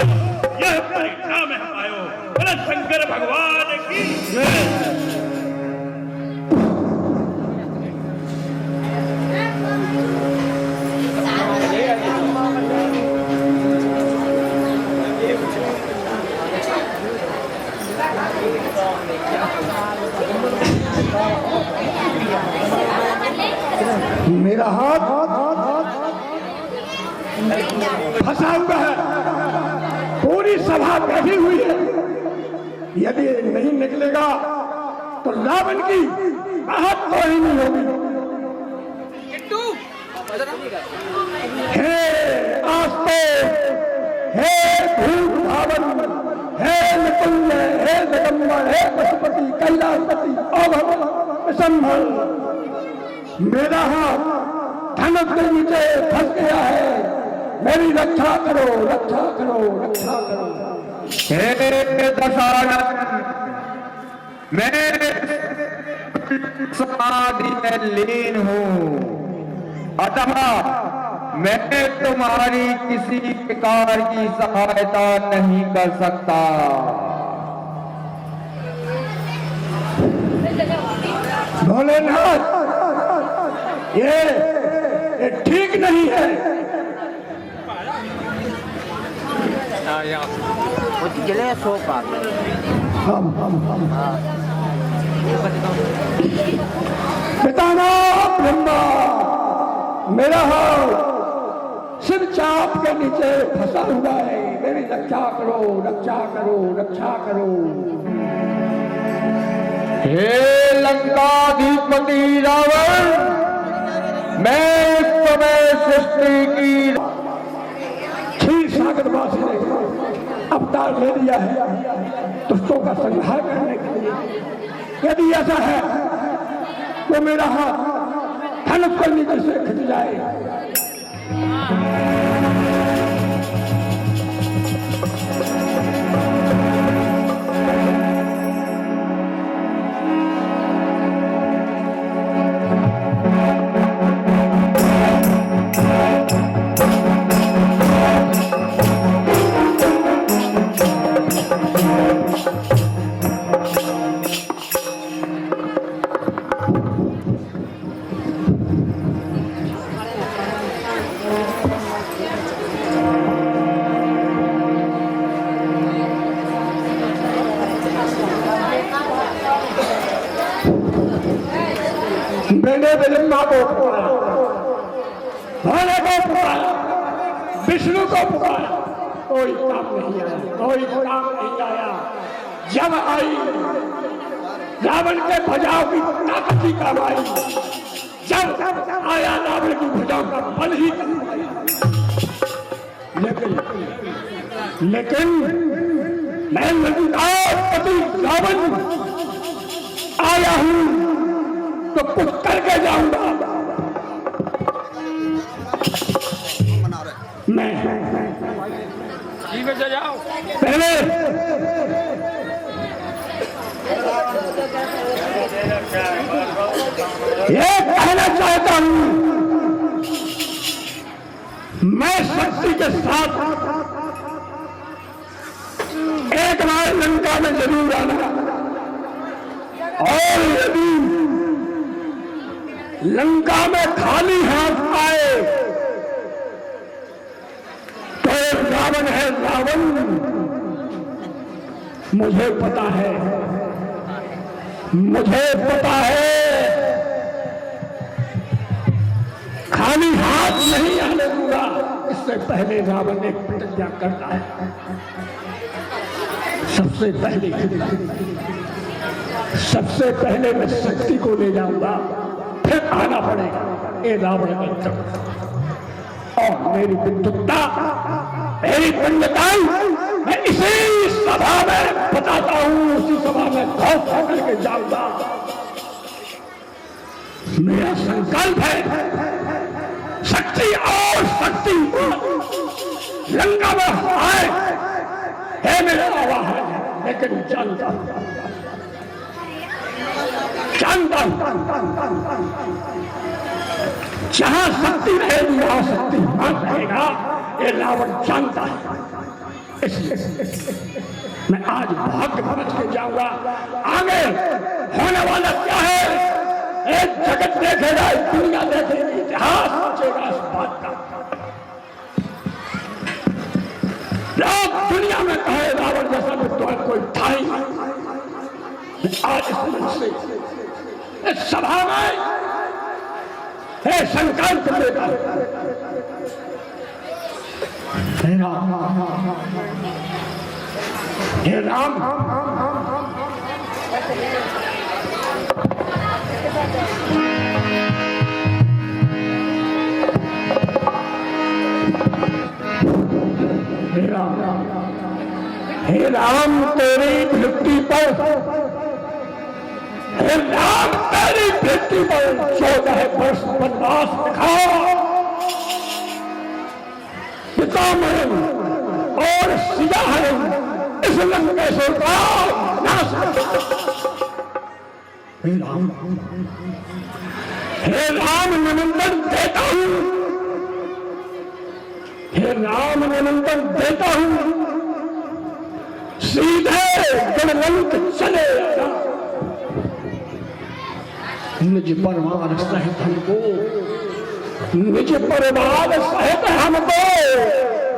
यह परिणाम है पायो। बोला शंकर भगवान की जय। मेरा हाथ फंसा हुआ है, पूरी सभा बैठी हुई है। यदि नहीं निकलेगा तो रावण की आहत तो ही नहीं होगी। हे आस्ते, हे भूत धावन, हे निकुंज, हे जगम्बर, हे पशुपति, कैलाशपति, अभव संभल, मेरा हाथ धनुष के नीचे फंस गया है। मेरी रक्षा करो, रक्षा करो, रक्षा करो। हे दशानन, मैं समाधि में लीन हूँ, अतः मैं तुम्हारी किसी प्रकार की सहायता नहीं कर सकता। भोलेनाथ, ये ठीक नहीं है। हम पिताना ब्रह्मा, मेरा हाथ शिव चाप के नीचे फंसा हुआ है। मेरी रक्षा करो, रक्षा करो, रक्षा करो। हे लंकाधिपति रावण, मैं इस समय सृष्टि की क्षीर सागर वासी ने अवतार ले लिया है दुष्टों का संहार करने के लिए। यदि ऐसा है तो मेरा हाथ धनुष के नीचे से खिंच जाए। मैंने ब्रह्मा को पुकारा, भोले को पुकारा, विष्णु को पुकारा, कोई काम नहीं आया, कोई काम नहीं आया। जब आई रावण के भुजाओं की ताकत ही काम आई, जब आया रावण की भुजाओं का बल ही काम आया। लेकिन मैं लंकापति रावण आया हूं तो कुछ करके जाऊंगा। मैं पहले ये कहना चाहता हूं, मैं शक्ति के साथ एक बार लंका में जरूर आना, और यदि लंका में खाली हाथ आए तो रावण है रावण। मुझे पता है, मुझे पता है, खाली हाथ नहीं आने दूंगा। इससे पहले रावण ने प्रतिज्ञा करता है, सबसे पहले मैं शक्ति को ले जाऊंगा, फिर आना पड़ेगा ये रावण का चक्र। और मेरी विद्वत्ता, मेरी पंडिताई मैं इसी सभा में बताता हूं, उसी सभा में घोषणा करके जाऊंगा। मेरा संकल्प है शक्ति और शक्ति लंका में आए है मेरा आवाहन है, लेकिन जानता हूं जहां शक्ति रहेगी वहां शक्ति मान रहेगा, ये रावण जानता है। इसलिए मैं आज भाग्य समझ के जाऊंगा। आगे होने वाला क्या है, एक जगत देखेगा, एक दुनिया देखेगी, इतिहास सोचेगा इस बात का। लोग दुनिया में कहे रावण जैसा विद्वान कोई था ही नहीं। आज इस मंच से, इस सभा में संकल्प लेगा, हे राम, हे राम, हे राम, तेरी धरती पर, हे राम, तेरी धरती पर 14 वर्ष वनवास दिखाओ। पितामह और सियाहरण इस लंकेश्वर का नाश हे राम, हे राम, निमंत्रण देता हूं, हे राम, निमंत्रण देता हूं, सीधे गणवंत चले आना। निज परिवार सहित हमको, निज परिवार सहित हमको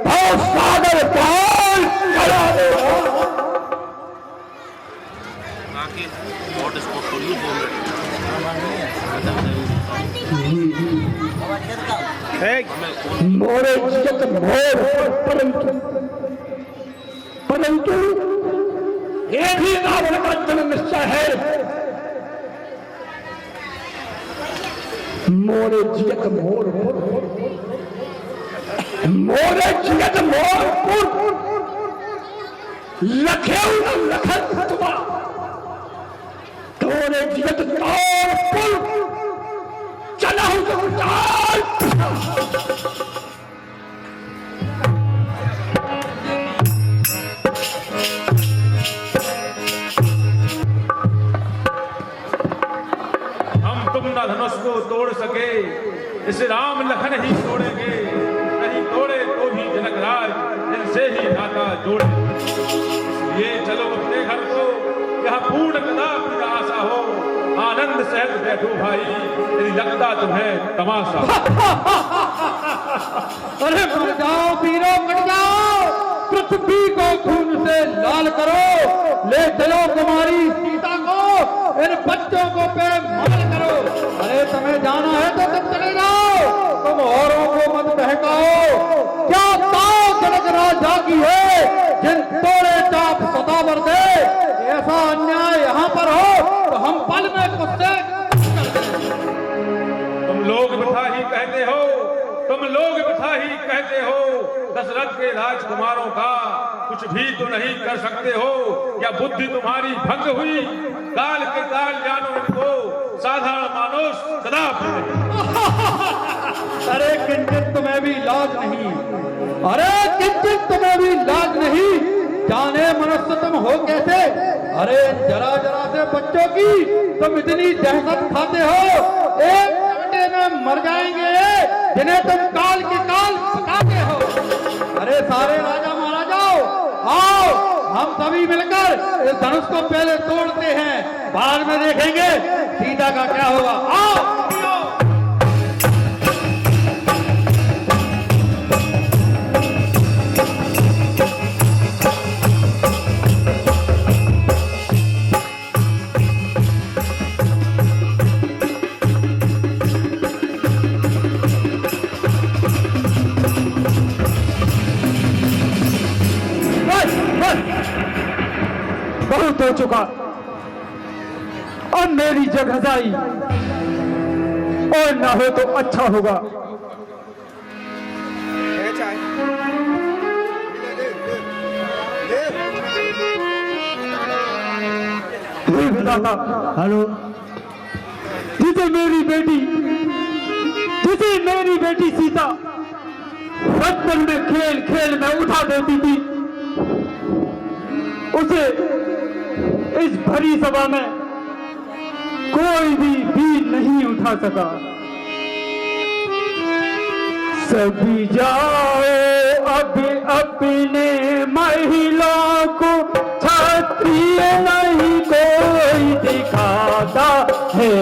बहुत सागर पार करा दो। मोरे जगत मोर, परंतु ये भी रावण का जन्म निश्चय है। मोरे जियत मोर, मोरे जियत मोर, लखे लखन तुमा, तोरे जियत तौर पुल, चला हूं तो चाल। धनुष को तोड़ सके, इसे राम लखन ही तोड़ेंगे, नहीं तोड़े तो भी जनक राज इनसे ही नाता जोड़े। ये चलो अपने घर को, यहाँ पूर्ण कदापि आशा हो, आनंद सहज बैठो भाई, यदि लगता तुम्हें तमाशा। अरे मर जाओ वीरों, मर जाओ, पृथ्वी को खून से लाल करो, ले चलो कुमारी सीता को, इन बच्चों को पे मार करो। अरे तुम्हें जाना है तो तुम चले जाओ, तुम औरों को मत बहकाओ। क्या ताकत जनक राजा की है, जिन तोड़े चाप सतावर दे, ऐसा अन्याय यहाँ पर हो तो हम पल में कुत्ते। तुम लोग बिठा ही कहते हो, तुम लोग बिठा ही कहते हो, दशरथ के राजकुमारों का कुछ भी तो नहीं कर सकते हो, या बुद्धि तुम्हारी भंग हुई? काल के काल जानो इनको, साधारण मानुष कदापि नहीं। अरे किंचित तुम्हें भी लाज नहीं, अरे किंचित तुम्हें भी लाज नहीं, जाने मनुष्य तुम हो कैसे? अरे जरा जरा से बच्चों की तुम इतनी दहशत खाते हो, एक घंटे में मर जाएंगे जिन्हें तुम काल के काल पकाते हो। अरे सारे राजा महाराजाओं, आओ हम सभी मिलकर इस धनुष को पहले तोड़ते हैं, बाद में देखेंगे सीता का क्या होगा। आओ। हो चुका। अब मेरी जगहजाई और ना हो तो अच्छा होगा। हे विधाता, हेलो, जिसे मेरी बेटी सीता बचपन में खेल खेल में उठा देती थी, उसे इस भरी सभा में कोई भी नहीं उठा सका। सभी जाओ अब अपने महिलाओं को, क्षत्रिय नहीं कोई दिखाता है।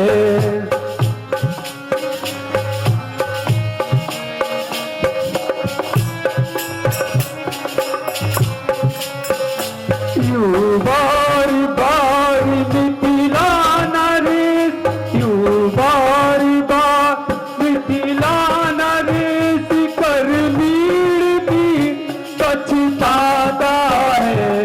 यूं बार बार मिथिला नरेश, यूं बार बार मिथिला नरेश कर मीड़ भी पछताता है।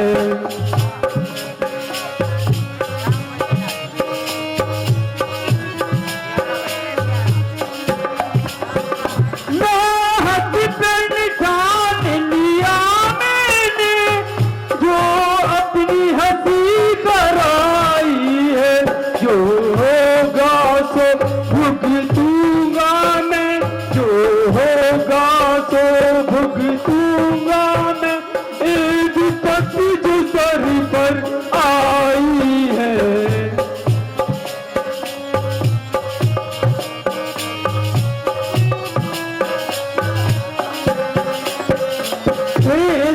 नाहक प्रण ठान लिया मैंने, जो अपनी हंसी कराई है, जो होगा सो भुगतूंगा मैं, जो होगा सो भुगतूंगा मैं, एक विपत्ति जो सर पर आई है।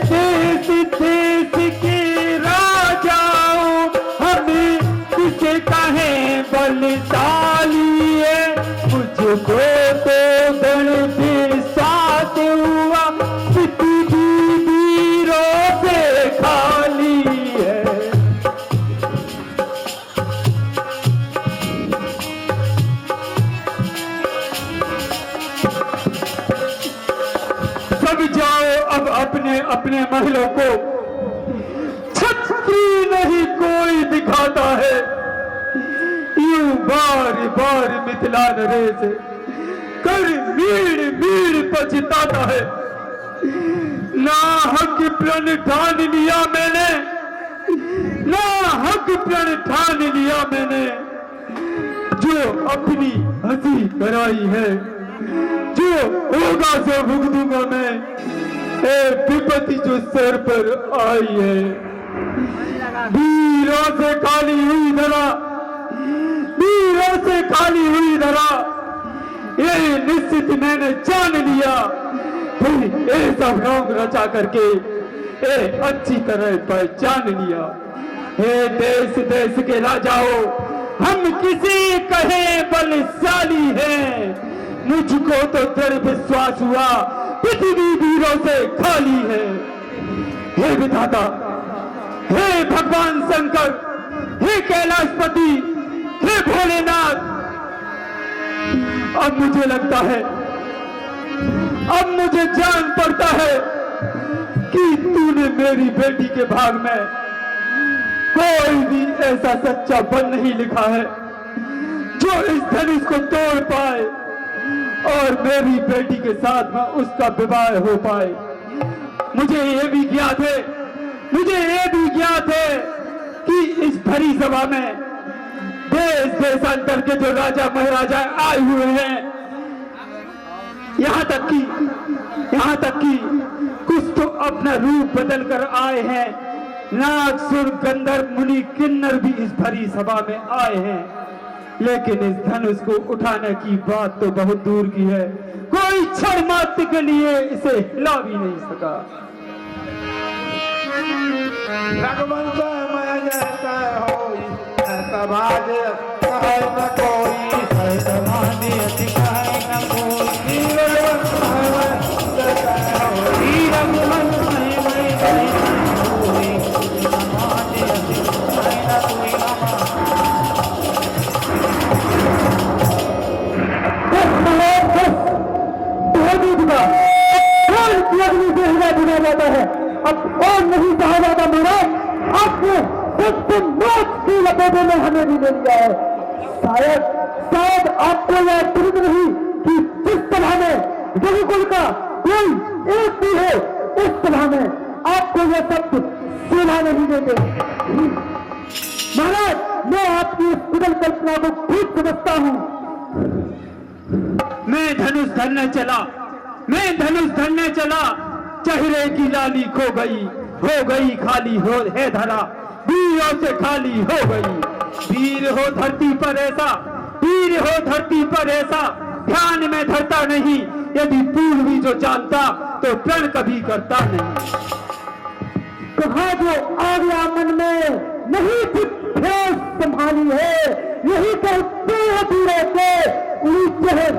देश देश के राजाओं, हमें किसे कहें बलशाली है, मुझको तो गण भी साथ हुआ, पृथ्वी वीरों से खाली है। सब जाओ अब अपने अपने महलों को, छत्री नहीं कोई दिखाता है। यूं बार बार मिथिला नरेश कर मीड़ मीड़ पछताता है। ना हक प्रण ठान लिया मैंने, ना हक प्रण ठान लिया मैंने, जो अपनी हंसी कराई है, जो होगा सो भुगतूंगा मैं, विपत्ति जो सर पर आई है। वीरों से खाली हुई धरा, वीरों से खाली हुई धरा, ये निश्चित मैंने जान लिया। फिर ऐसा ढोंग रचा करके अच्छी तरह पहचान लिया। हे देश देश के राजाओं, हम किसी कहे बलशाली हैं, मुझको तो दृढ़ विश्वास हुआ पृथ्वी वीरों से खाली है। हे विधाता, हे भगवान शंकर, हे कैलाशपति, हे भोलेनाथ, अब मुझे लगता है, अब मुझे जान पड़ता है कि तूने मेरी बेटी के भाग में कोई भी ऐसा सच्चा बल नहीं लिखा है जो इस धनुष को तोड़ पाए और मेरी बेटी के साथ में उसका विवाह हो पाए। मुझे ये भी ज्ञात है, मुझे ये भी ज्ञात है कि इस भरी सभा में देश देशांतर के जो राजा महाराजा आए हुए हैं, यहाँ तक कि कुछ तो अपना रूप बदल कर आए हैं। नाग सुर गंधर्व मुनि किन्नर भी इस भरी सभा में आए हैं, लेकिन इस धनुष को उठाने की बात तो बहुत दूर की है। कोई क्षण मात्र के लिए इसे हिला भी नहीं सका। रघुवंश मैं जैसा होई, ऐसा बाजे कहे न कोई, सहित माने अति कहे न कोई। रघुवंश मैं जैसा होई, रघुवंश मैं जैसा होई, माने अति कहे न कोई। जाता है अब और नहीं कहा जाता महाराज, आपको तो मौत की लपेटों में हमें भी ले लिया है। शायद आपको यह दुर्ग नहीं कि जिस सभा में रघुकुल का कोई एक भी हो, उस सभा में आपको यह शब्द सुना नहीं देते। महाराज, मैं आपकी इस कुशल कल्पना को खूब समझता हूं। मैं धनुष धरने चला, चेहरे की लाली खो गई खाली है धरा, वीरों से खाली हो गई। वीर हो धरती पर ऐसा ध्यान में धरता नहीं, यदि पूर्वी जो जानता तो प्रण कभी करता नहीं। कहा जो आ गया मन में, नहीं कुछ ठोस संभाली है, यही कहते हैं वीरों को उड़ी चेहरे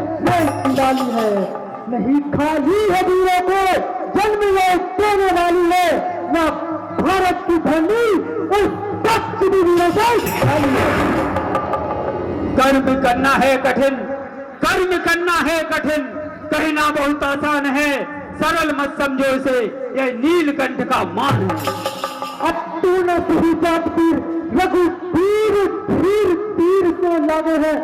डाली है। नहीं खाली है वीरों को जन्म ये देने वाली है, ना भारत की धरनी उस तख्त की वीरों से खाली है। कर्म करना है कठिन, कहना बहुत आसान है, सरल मत समझो इसे, यह नीलकंठ का मान है। अब तूने सही बात पीर रघुवीर तीर से लागे है,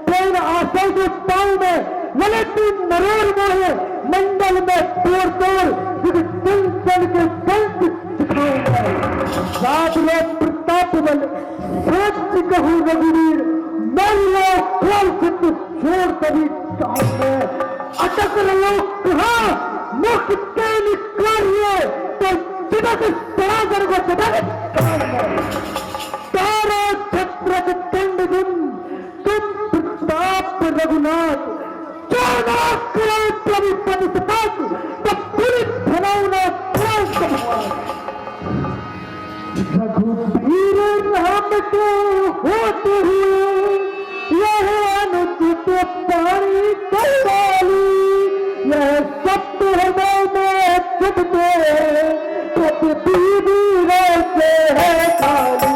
तेर आशा के पाँव में ललित नरोर मोहे, मंडल में तोड़ चल के संत सिखाऊंगा। रात लो प्रताप बल सच कहूँ रघुवीर, मन लो खोल सिद्ध छोड़ कभी अटक लो कहा मुख के निकालिए तो चिटक सरागर को चिटक तारा छत्रक दंड तुम प्रताप रघुनाथ, चौदह करोड़ प्रभु पद सपात तो पूरी धनौना रघुवीर राम के होते हुए यह अनुचित पानी कौली, यह सत्य हृदय में छिपते वीर से है खाली।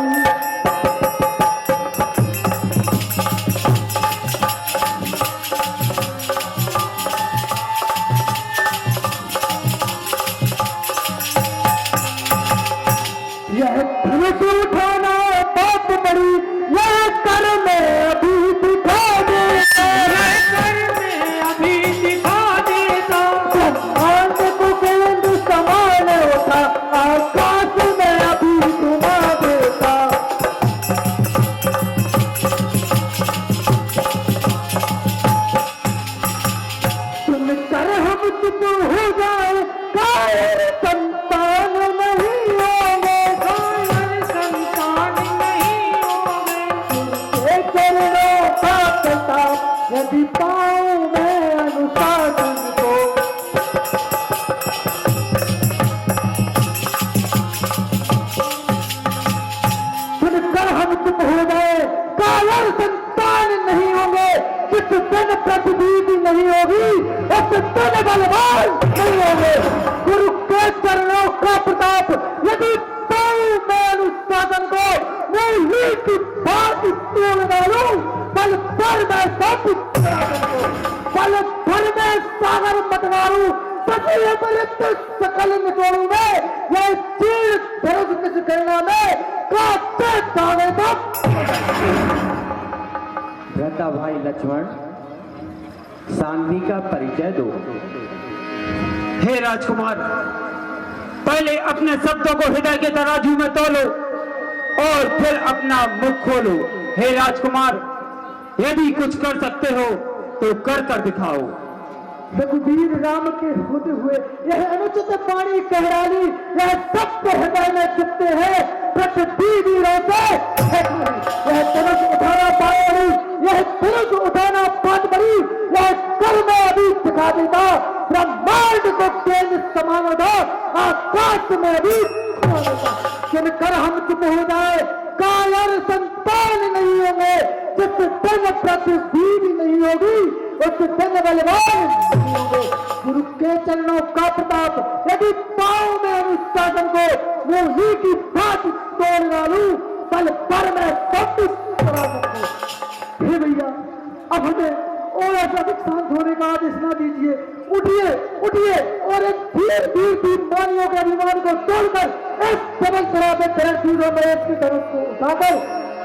यह धनुष उठाना बात बड़ी, यह कर में अभी दिखा देता, ब्रह्मांड को केंद्र समान होता, आकाश में अभी घुमा देता। सुनकर हम चुप हो जाए, कायर संतान नहीं होंगे, चरणों का प्रताप यदि पाऊं मैं अनुशासन को। सुनकर हम चुप हो गए, कायर संतान नहीं होंगे, जिस दिन पृथ्वी भी नहीं होगी उस दिन बलवान नहीं होंगे। गुरु के चरणों का प्रताप यदि पाऊं मैं अनुशासन को, मैं ही की बात तोड़ डालूं, पल भर में सब पल भर में सागर मत मारूं, सभी अमृत सकल निचोड़ू में, यह चीर धनुष किस करना में काटे दावे तक। भ्राता भाई लक्ष्मण, साध्वी का परिचय दो। हे राजकुमार, पहले अपने शब्दों को हृदय के तराजू में तोलो और फिर अपना मुख खोलो। हे राजकुमार, यदि कुछ कर सकते हो तो कर दिखाओ। रघुवीर राम के होते हुए यह अनुचित पानी कहराली, यह सब हृदय में चुपते हैं पृथ्वी वीरों से। यह धनुष उठाना पानी, यह धनुष उठाना पात बड़ी, यह कल में अभी दिखा देता, ब्रह्मांड को केंद्र समान होता, आकाश में अभी सुनकर हम चुप हो जाए, कायर संतान नहीं होंगे, जिस दिन पृथ्वी भी नहीं होगी उस दिन बलवान नहीं होंगे। गुरु के चरणों का प्रताप यदि पाँव में अनुशासन को, वो ही की बात तोड़ डालू, पल पर में सब करा सकूं। हे भैया, अब हमें और ऐसा शांत होने का आदेश न दीजिए। उठिए उठिए और एक धीर धीर धीर मानियों के अभिमान को तोड़कर इस डबल शराब की धनुष को उठाकर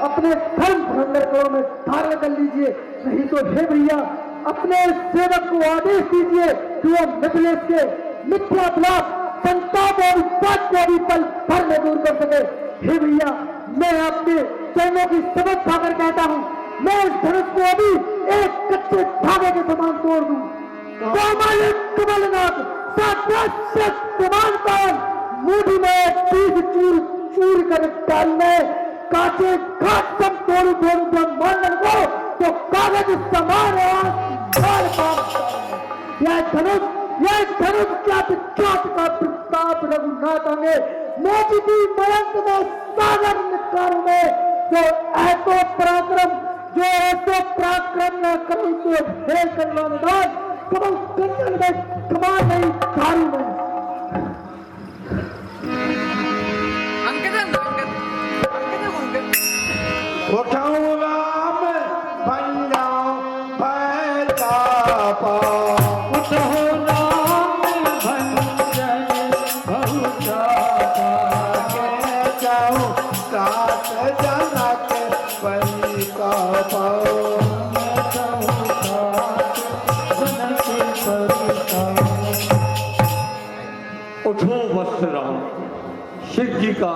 अपने धर्म धुरंधर करों में धारण कर लीजिए। नहीं तो हे भैया अपने सेवक को आदेश दीजिए कि वह मिथिलेश के मिथ्या विलाप संताप और उत्पाद को भी पल भर में दूर कर सके। हे भैया मैं आपके चरणों की शपथ खाकर कहता हूँ, मैं इस धनुष को अभी एक कच्चे धागे के समान तोड़ दूं। कमलनाथ मूढ़ी में चूर चूर चूर कर डालने कांचे घाट सब तोड़ू तोड़ू ब्रह्मांडन को तो कागज समान यह धनुष क्या विख्यात का प्रताप रघुनाथ आगे मोची मयंक में सागर निकारों में जो ऐसो पराक्रम न करूं तो भेद करना निदान कमल कंचन में कमाल नहीं धारू में। उठाऊं राम बन जाऊं पैतापा उठो राम भंजन बहुचापा के जाऊं सात जनक परितापा उठो वत्सराम, शिव जी का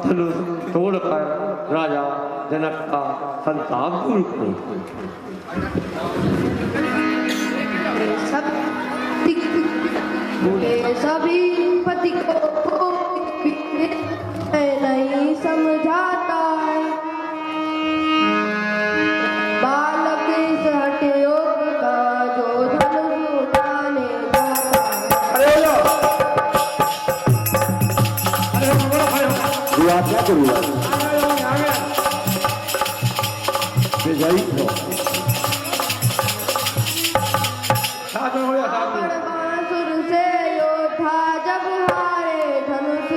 धनुष तोड़कर राजा जनक का संताप दूर करो। सभी पति को नहीं समझाता है, बालक इस हठ योग का जो धनुष उठाने जाता क्या करूँगा बांसुर से योद्धा जब हारे धनुष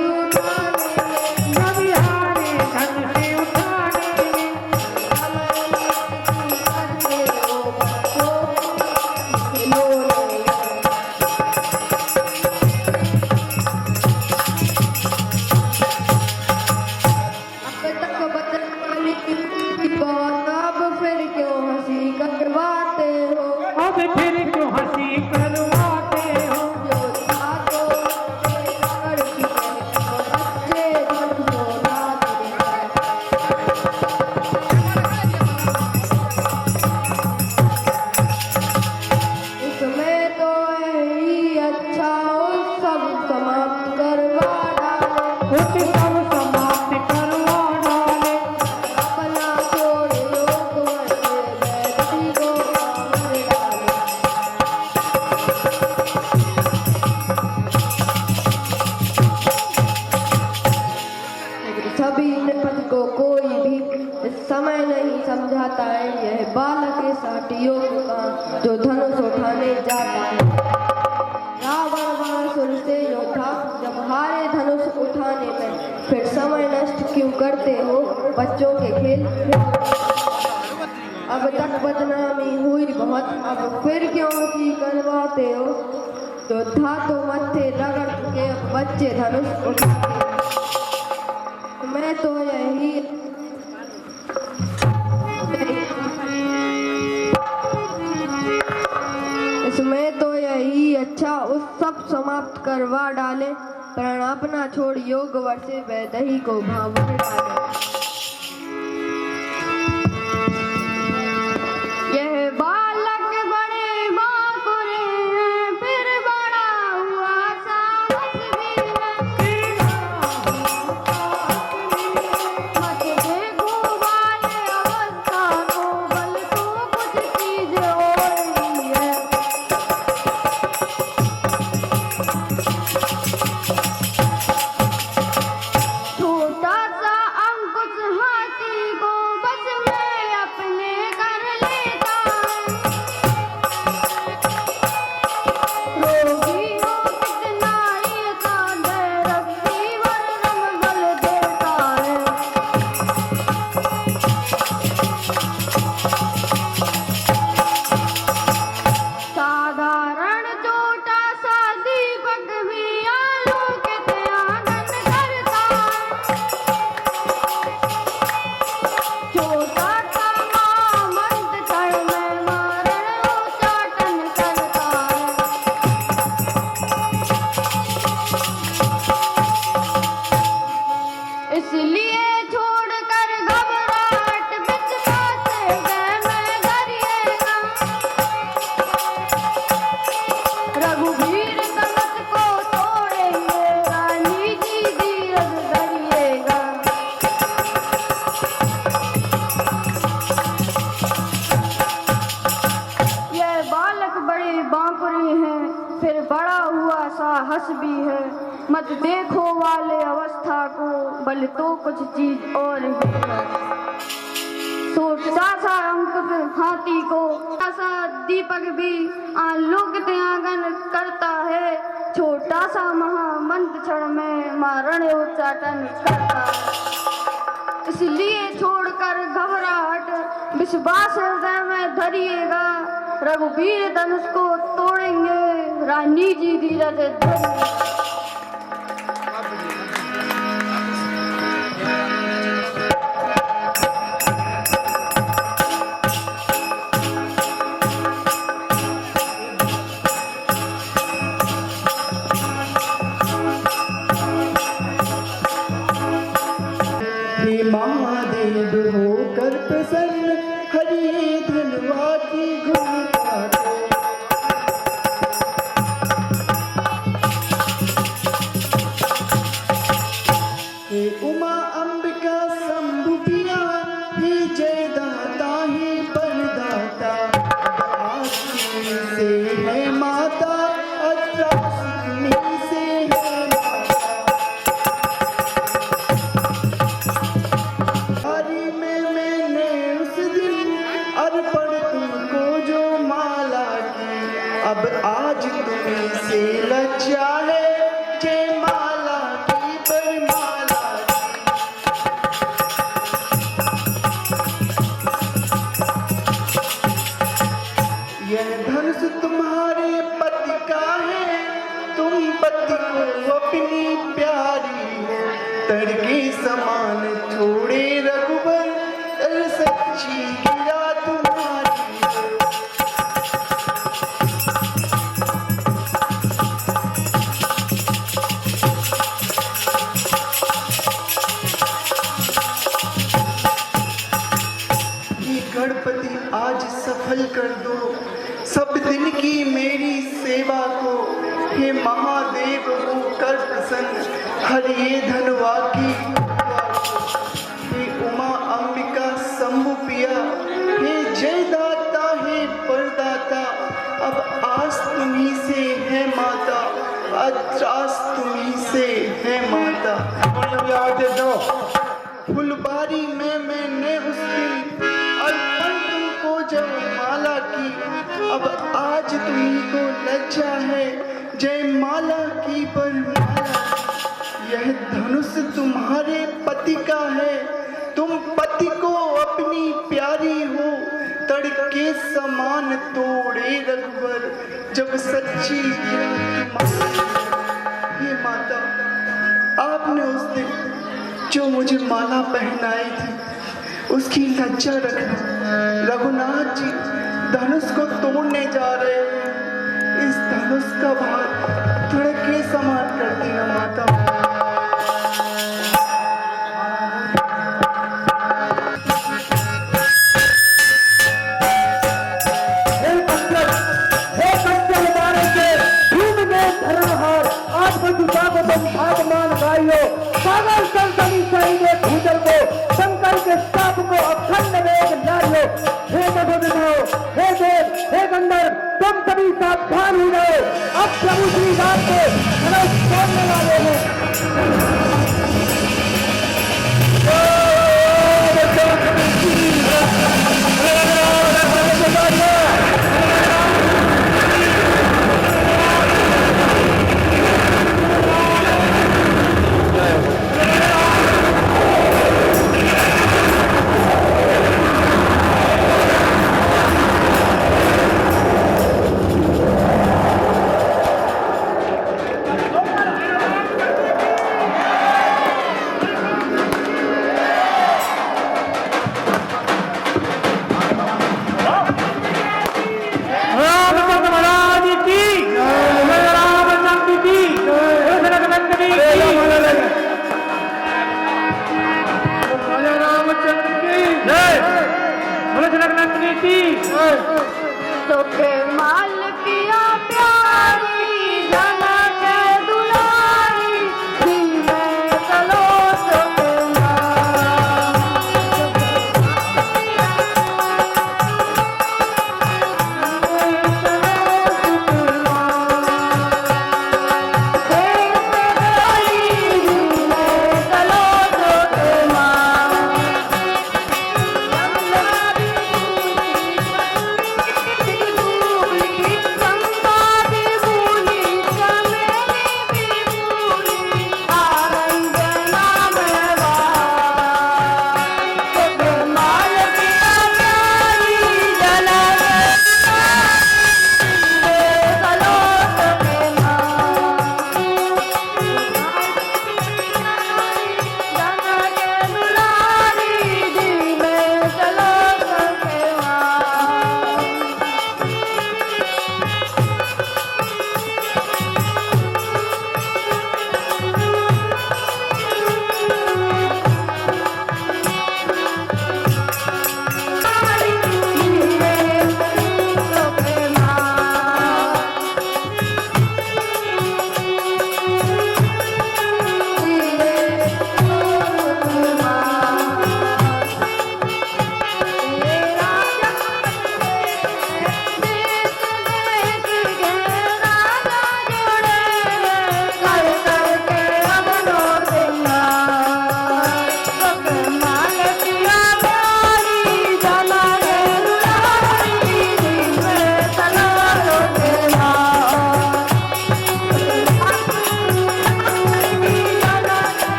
समझाता है। यह बालक के साथियों का जो धनुष उठाने जाता है। रावण बांसुर से योद्धा जब हारे धनुष उठाने में, फिर समय नष्ट क्यों करते हो बच्चों के खेल। अब तक बदनामी हुई बहुत, अब फिर क्यों हंसी करवाते हो। योद्धा तो मत्थे रगड़ के अब बच्चे धनुष उठाते। मैं तो यही इसमें तो यही अच्छा उत्सव समाप्त करवा डाले, प्राण अपना छोड़ योग वर्षे वैदही को भावुक डाले। यह बालक बड़े बाकुरे हैं, फिर बड़ा हुआ साहस भी है। मत देखो वाले अवस्था को, बल तो कुछ चीज और ही है। छोटा सा अंकुश यह बालक बड़े बांपरे हैं, फिर बड़ा हुआ साहस भी है। मत देखो वाले अवस्था को, बल तो कुछ चीज और ही है। छोटा सा अंकुश हाथी को सा दीपक भी आलोकित आंगन करता है। छोटा सा महामंत्र क्षण में मारण उच्चाटन करता है। इसलिए छोड़कर घबराहट विश्वास हृदय में धरिएगा। रघुवीर धनुष को तोड़ेंगे, रानी जी धीरज धरिएगा। महादेव होकर प्रसन्न, हरि धनवा की गुण गाते। हे उमा अंबिका शंभु पिया, हे जय दाता हे परदाता। आशीष से है माता, अष्टादशी से है अब आज तुम्हें से लज्जा है, जय माला की बरमाला की। यह धनुष तुम्हारे पति का है, तुम पति को अपनी प्यारी हो। तड़के समान छोड़े रघुबर, सच्ची गिरा तुम्हारी। गणपति आज सफल कर दो सब दिन की मेरी सेवा को। हे महादेव होकर प्रसन्न, हरिये धनवा की। हे उमा अंबिका शंभु पिया, हे जय दाता हे परदाता। अब आस तुम्ही से है माता, आस तुम्ही से है माता। फुलबारी में मैंने उस दिन अर्पण तुमको जब माला की। अब आज तुम्ही को लज्जा है, जय माला की बरमाला। यह धनुष तुम्हारे पति का है, तुम पति को अपनी प्यारी हो। तड़के समान तोड़े रघुवर, जब सच्ची ये माता आपने उस दिन जो मुझे माला पहनाई थी, उसकी लज्जा रखना। रघुनाथ जी धनुष को तोड़ने जा रहे हैं, इस धनुष का भार तड़के समान कर देना माता। पागल संसदी चाहिए भूजल को, शंकर के साप को अखंड वेग नारियो। हे मधुविधो, हे देव, हे गंधर्व, तुम सभी सावधान हो जाओ। अब प्रभु श्री राम को धनुष तोड़ने वाले हैं।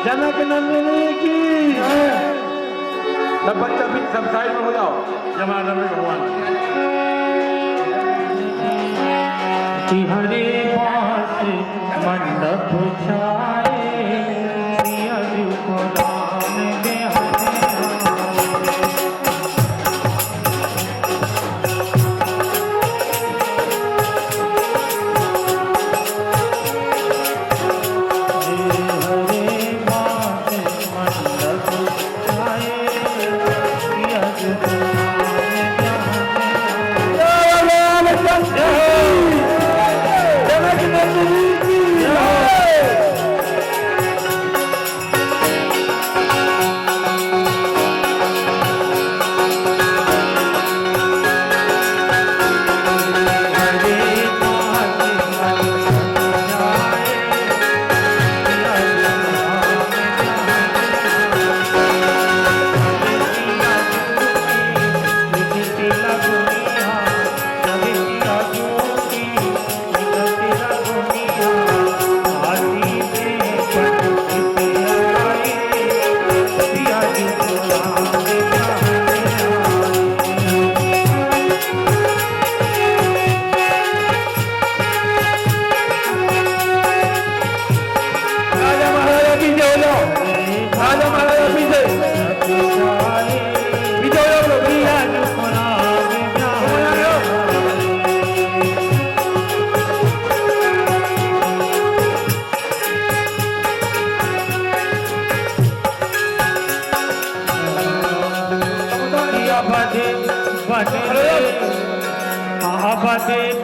जनक नंदिनी की सब बच्चा भी सब साइड में हो जाओ। जमाना में भगवान हरे पास मंडप छाए सिया जी को राम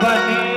बने